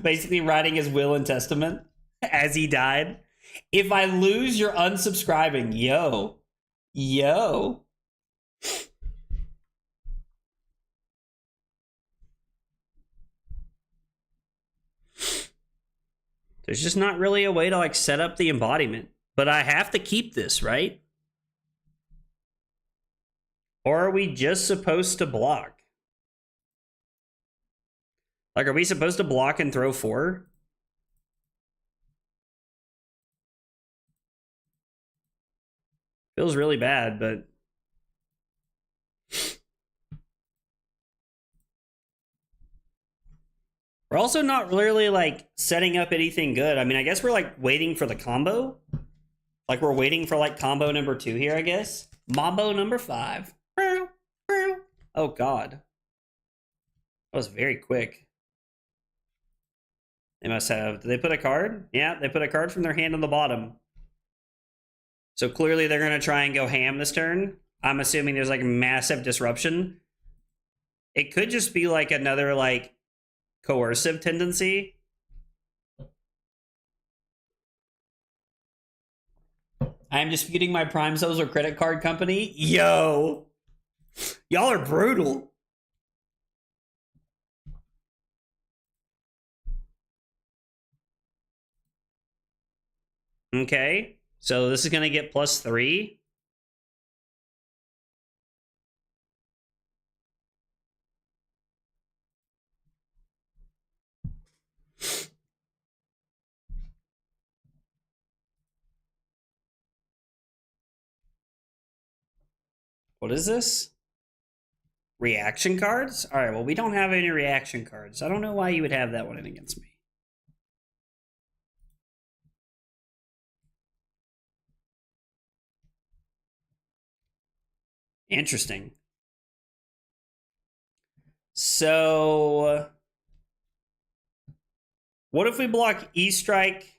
S1: Basically writing his will and testament as he died. If I lose, you're unsubscribing. Yo. Yo. There's just not really a way to like set up the embodiment. But I have to keep this, right? Or are we just supposed to block? Like, are we supposed to block and throw 4? Feels really bad, but... We're also not really, like, setting up anything good. I mean, I guess we're, like, waiting for the combo. Like, we're waiting for, like, combo number 2 here, I guess. Mambo number 5. Oh, God. That was very quick. They must have... Did they put a card? Yeah, they put a card from their hand on the bottom. So clearly they're going to try and go ham this turn. I'm assuming there's, like, massive disruption. It could just be, like, another, like, coercive tendency. I am disputing my Prime Souls or credit card company. Yo. Y'all are brutal. Okay. So this is going to get +3. What is this? Reaction cards? All right, well, we don't have any reaction cards. I don't know why you would have that one in against me. Interesting. So, what if we block E-Strike?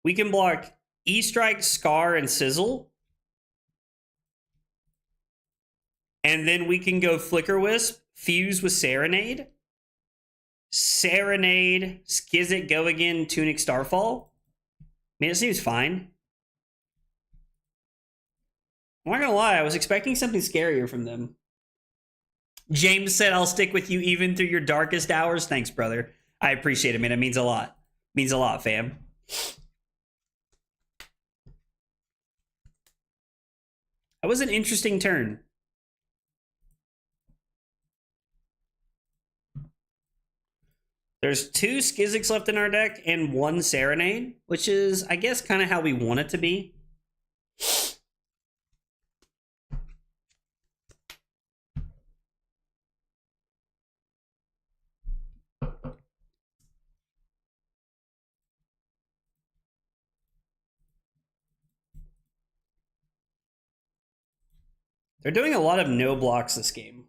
S1: We can block E-Strike, Scar, and Sizzle. And then we can go Flicker Wisp, Fuse with Serenade. Serenade, Skizit, Go Again, Tunic, Starfall. I mean, it seems fine. I'm not gonna lie, I was expecting something scarier from them. James said, I'll stick with you even through your darkest hours. Thanks, brother. I appreciate it, man. It means a lot. Means a lot, fam. That was an interesting turn. There's 2 Skizziks left in our deck and 1 Serenade, which is, I guess, kind of how we want it to be. They're doing a lot of no blocks this game.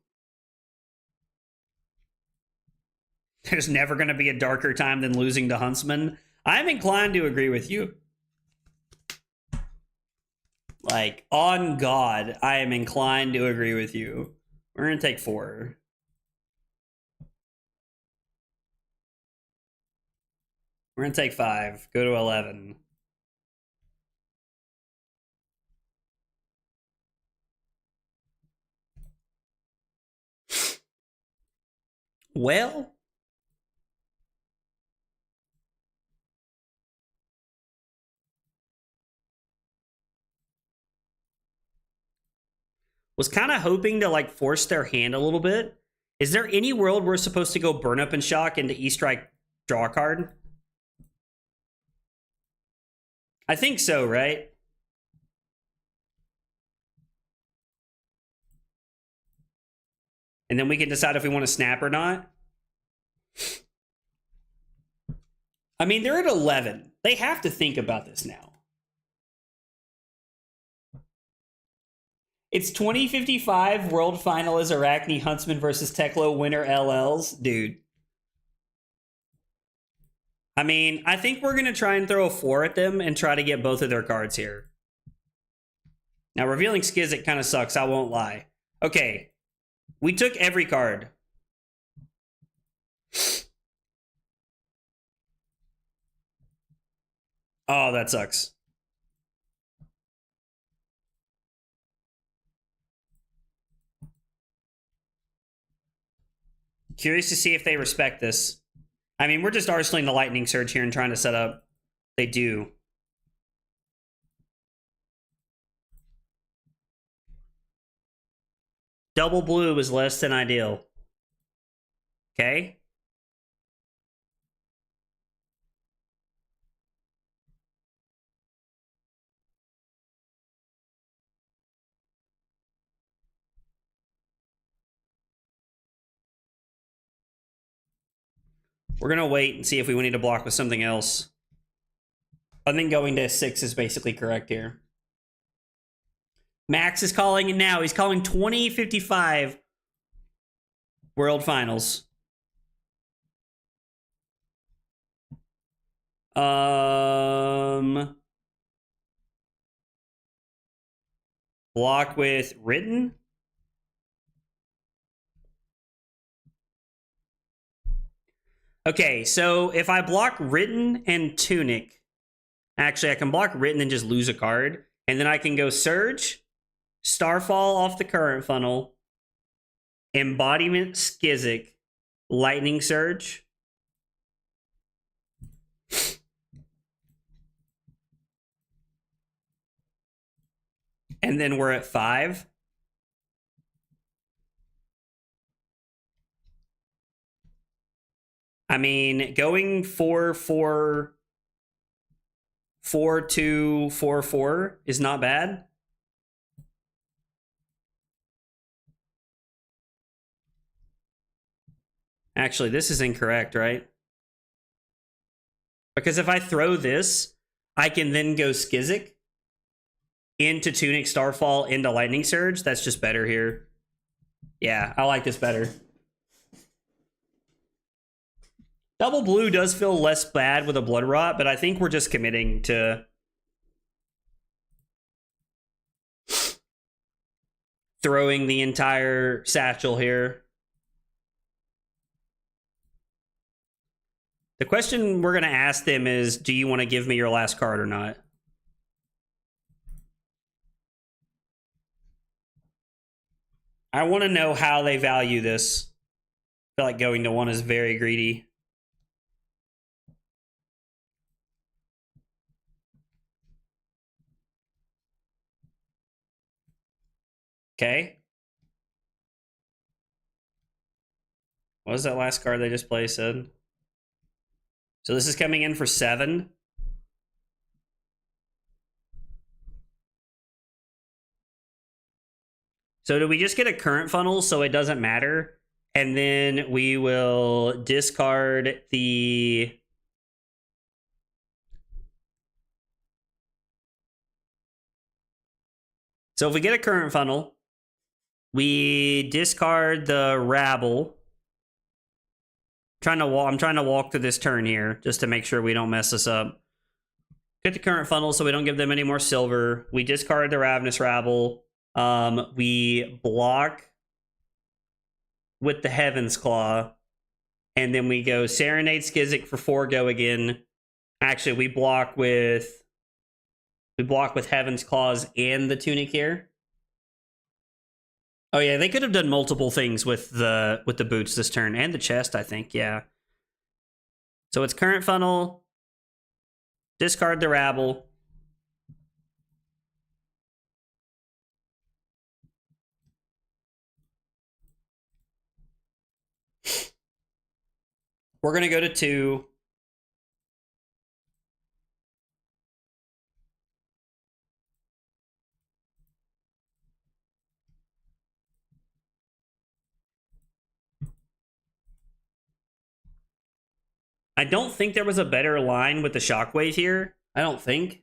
S1: There's never going to be a darker time than losing to Huntsman. I'm inclined to agree with you. Like, on God, I am inclined to agree with you. We're going to take 4. We're going to take 5. Go to 11. Well, was kind of hoping to like force their hand a little bit. Is there any world we're supposed to go burn up and shock into E-Strike, draw a card? I think so, right? And then we can decide if we want to snap or not. I mean, they're at 11. They have to think about this now. It's 2055 World Final is Arachne Huntsman versus Teklo winner LLs. Dude. I mean, I think we're going to try and throw a 4 at them and try to get both of their cards here. Now, revealing Skizzik kind of sucks, I won't lie. Okay. We took every card. Oh, that sucks. Curious to see if they respect this. I mean, we're just arsenaling the Lightning Surge here and trying to set up. They do. Double blue is less than ideal. Okay. We're going to wait and see if we need to block with something else. I think going to 6 is basically correct here. Max is calling it now. He's calling 2055 World Finals. Block with written. Okay, so if I block written and tunic, actually I can block written and just lose a card, and then I can go surge, starfall off the current funnel, embodiment Skizzik, lightning surge. And then we're at 5. I mean, going 4-4, 4-2, 4-4 is not bad. Actually, this is incorrect, right? Because if I throw this, I can then go Skizzik into Tunic, Starfall, into Lightning Surge. That's just better here. Yeah, I like this better. Double blue does feel less bad with a Blood Rot, but I think we're just committing to throwing the entire satchel here. The question we're going to ask them is, do you want to give me your last card or not? I want to know how they value this. I feel like going to 1 is very greedy. Okay. What was that last card they just played, said? So this is coming in for 7. So do we just get a current funnel so it doesn't matter? And then we will discard the... So if we get a current funnel, We discard the Rabble. I'm trying to walk through this turn here just to make sure we don't mess this up. Get the current funnel so we don't give them any more silver. We discard the Ravenous Rabble. We block with the Heaven's Claw. And then we go Serenade Skizzik for 4 go again. Actually, we block with Heaven's Claws and the Tunic here. Oh yeah, they could have done multiple things with the boots this turn and the chest, I think. Yeah. So it's current funnel. Discard the Rabble. We're going to go to 2. I don't think there was a better line with the Shockwave here. I don't think.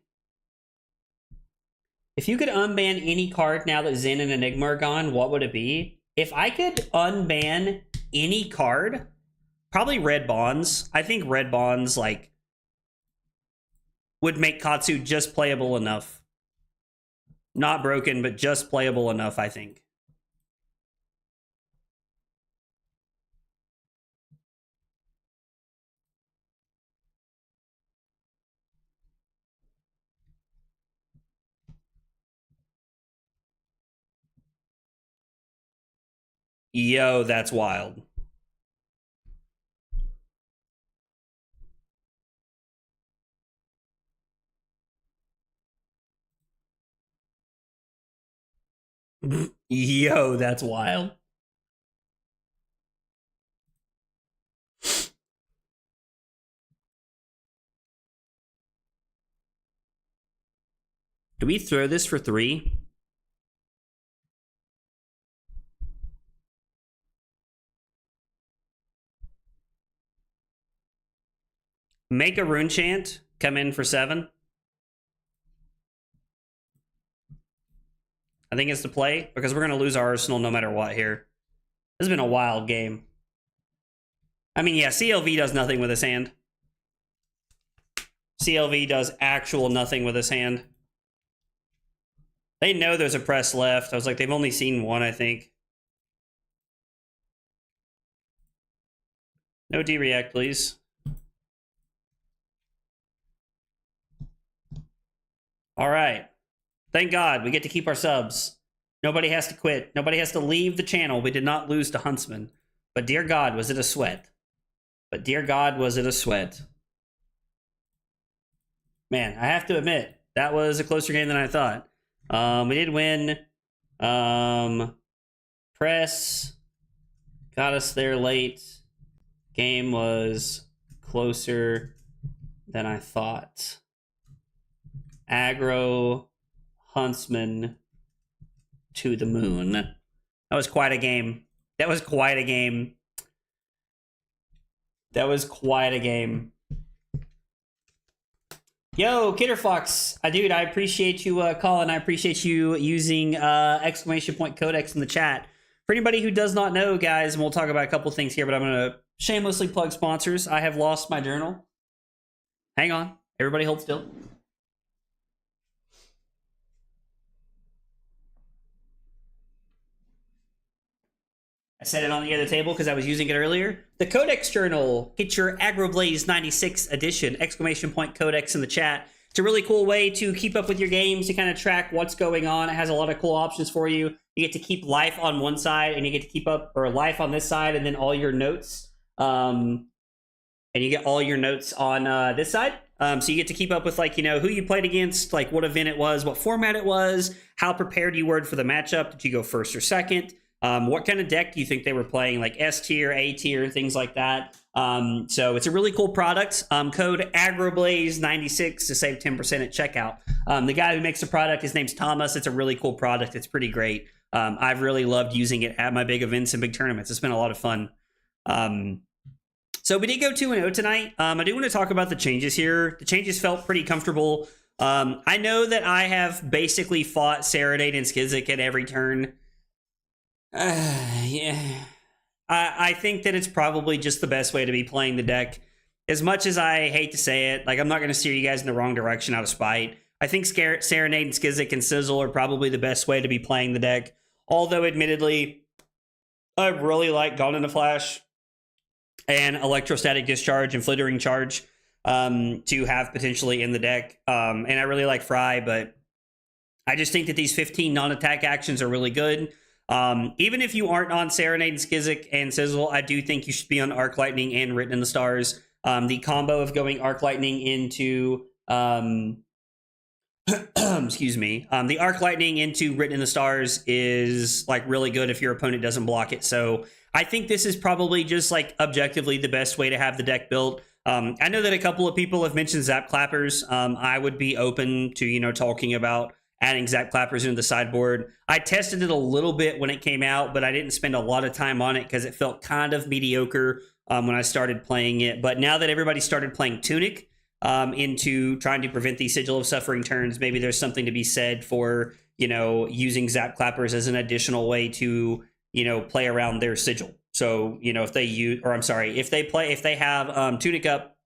S1: If you could unban any card now that Zen and Enigma are gone, what would it be? If I could unban any card, probably Red Bonds. I think Red Bonds, like, would make Katsu just playable enough. Not broken, but just playable enough, I think. Yo, that's wild. Yo, that's wild. Do we throw this for 3? Make a Rune Chant. Come in for 7. I think it's the play because we're going to lose our arsenal no matter what here. This has been a wild game. I mean, yeah, CLV does nothing with his hand. CLV does actual nothing with his hand. They know there's a press left. I was like, they've only seen 1, I think. No D-React, please. All right. Thank God we get to keep our subs. Nobody has to quit. Nobody has to leave the channel. We did not lose to Huntsman. But dear God, was it a sweat. But dear God, was it a sweat. Man, I have to admit, that was a closer game than I thought. We did win. Press got us there late. Game was closer than I thought. Aggro Huntsman to the moon. That was quite a game. That was quite a game. That was quite a game. Yo, Kitterfox, dude, I appreciate you calling. I appreciate you using exclamation point codex in the chat. For anybody who does not know, guys, and we'll talk about a couple things here, but I'm going to shamelessly plug sponsors. I have lost my journal. Hang on. Everybody hold still. I set it on the other table because I was using it earlier. The Codex Journal. Get your Agroblaze 96 edition. Exclamation point Codex in the chat. It's a really cool way to keep up with your games, to kind of track what's going on. It has a lot of cool options for you. You get to keep life on one side, and you get to keep up, or life on this side, and then all your notes. And you get all your notes on this side. So you get to keep up with, like, you know, who you played against, like what event it was, what format it was, how prepared you were for the matchup. Did you go first or second? What kind of deck do you think they were playing, like S tier, A tier, things like that? So it's a really cool product. Code Agroblaze96 to save 10% at checkout. The guy who makes the product, his name's Thomas. It's a really cool product. It's pretty great. I've really loved using it at my big events and big tournaments. It's been a lot of fun. So we did go 2-0 tonight. I do want to talk about the changes here. The changes felt pretty comfortable. I know that I have basically fought Serenade and Skizzik at every turn. Yeah. I think that it's probably just the best way to be playing the deck. As much as I hate to say it, like, I'm not going to steer you guys in the wrong direction out of spite. I think Serenade and Skizzik and Sizzle are probably the best way to be playing the deck. Although, admittedly, I really like Gone in a Flash and Electrostatic Discharge and Flittering Charge to have potentially in the deck. And I really like Fry, but I just think that these 15 non-attack actions are really good. Even if you aren't on Serenade and Skizzik and Sizzle, I do think you should be on Arc Lightning and Written in the Stars. The combo of going Arc Lightning into excuse me, the Arc Lightning into Written in the Stars is like really good if your opponent doesn't block it. So I think this is probably just like objectively the best way to have the deck built. I know that a couple of people have mentioned Zap Clappers. I would be open to, talking about adding Zap Clappers into the sideboard. I tested it a little bit when it came out, but I didn't spend a lot of time on it because it felt kind of mediocre when I started playing it. But now that everybody started playing Tunic into trying to prevent these Sigil of Suffering turns, maybe there's something to be said for, using Zap Clappers as an additional way to, play around their Sigil. So, if they have Tunic up,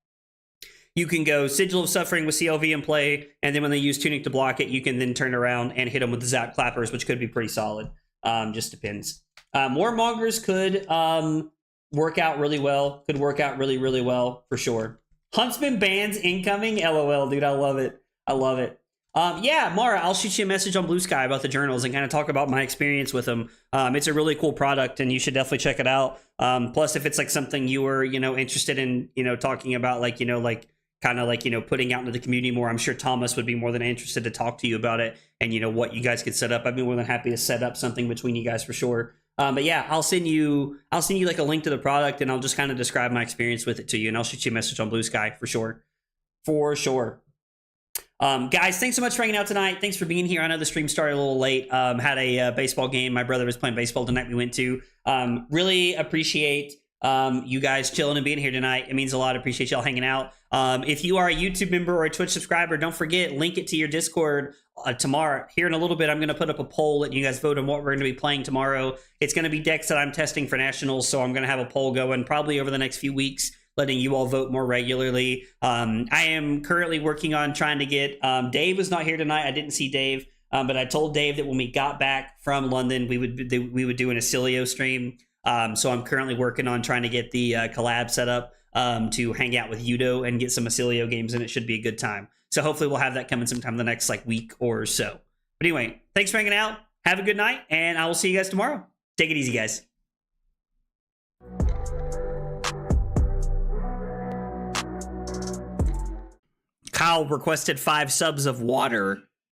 S1: you can go Sigil of Suffering with CLV in play, and then when they use Tunic to block it, you can then turn around and hit them with the Zap Clappers, which could be pretty solid. Just depends. Warmongers could work out really well. Could work out really, really well, for sure. Huntsman bans incoming? LOL, dude, I love it. I love it. Yeah, Mara, I'll shoot you a message on Blue Sky about the journals and kind of talk about my experience with them. It's a really cool product, and you should definitely check it out. Plus, if it's like something you were, interested in, talking about, like, putting out into the community more, I'm sure Thomas would be more than interested to talk to you about it and, what you guys could set up. I'd be more than happy to set up something between you guys for sure. But yeah, I'll send you like a link to the product, and I'll just kind of describe my experience with it to you, and I'll shoot you a message on Blue Sky for sure. For sure. Guys, thanks so much for hanging out tonight. Thanks for being here. I know the stream started a little late. Had a baseball game. My brother was playing baseball tonight. We went to. Really appreciate you guys chilling and being here tonight. It means a lot. Appreciate y'all hanging out. If you are a YouTube member or a Twitch subscriber, don't forget, link it to your Discord tomorrow. Here in a little bit, I'm going to put up a poll and you guys vote on what we're going to be playing tomorrow. It's going to be decks that I'm testing for Nationals, so I'm going to have a poll going probably over the next few weeks, letting you all vote more regularly. I am currently working on trying to get... Dave was not here tonight. I didn't see Dave, but I told Dave that when we got back from London, we would do an Acilio stream. So I'm currently working on trying to get the collab set up to hang out with Yudo and get some Acilio games, and it should be a good time. So hopefully we'll have that coming sometime the next week or so. But anyway, thanks for hanging out. Have a good night, and I will see you guys tomorrow. Take it easy, guys. Kyle requested 5 subs of water.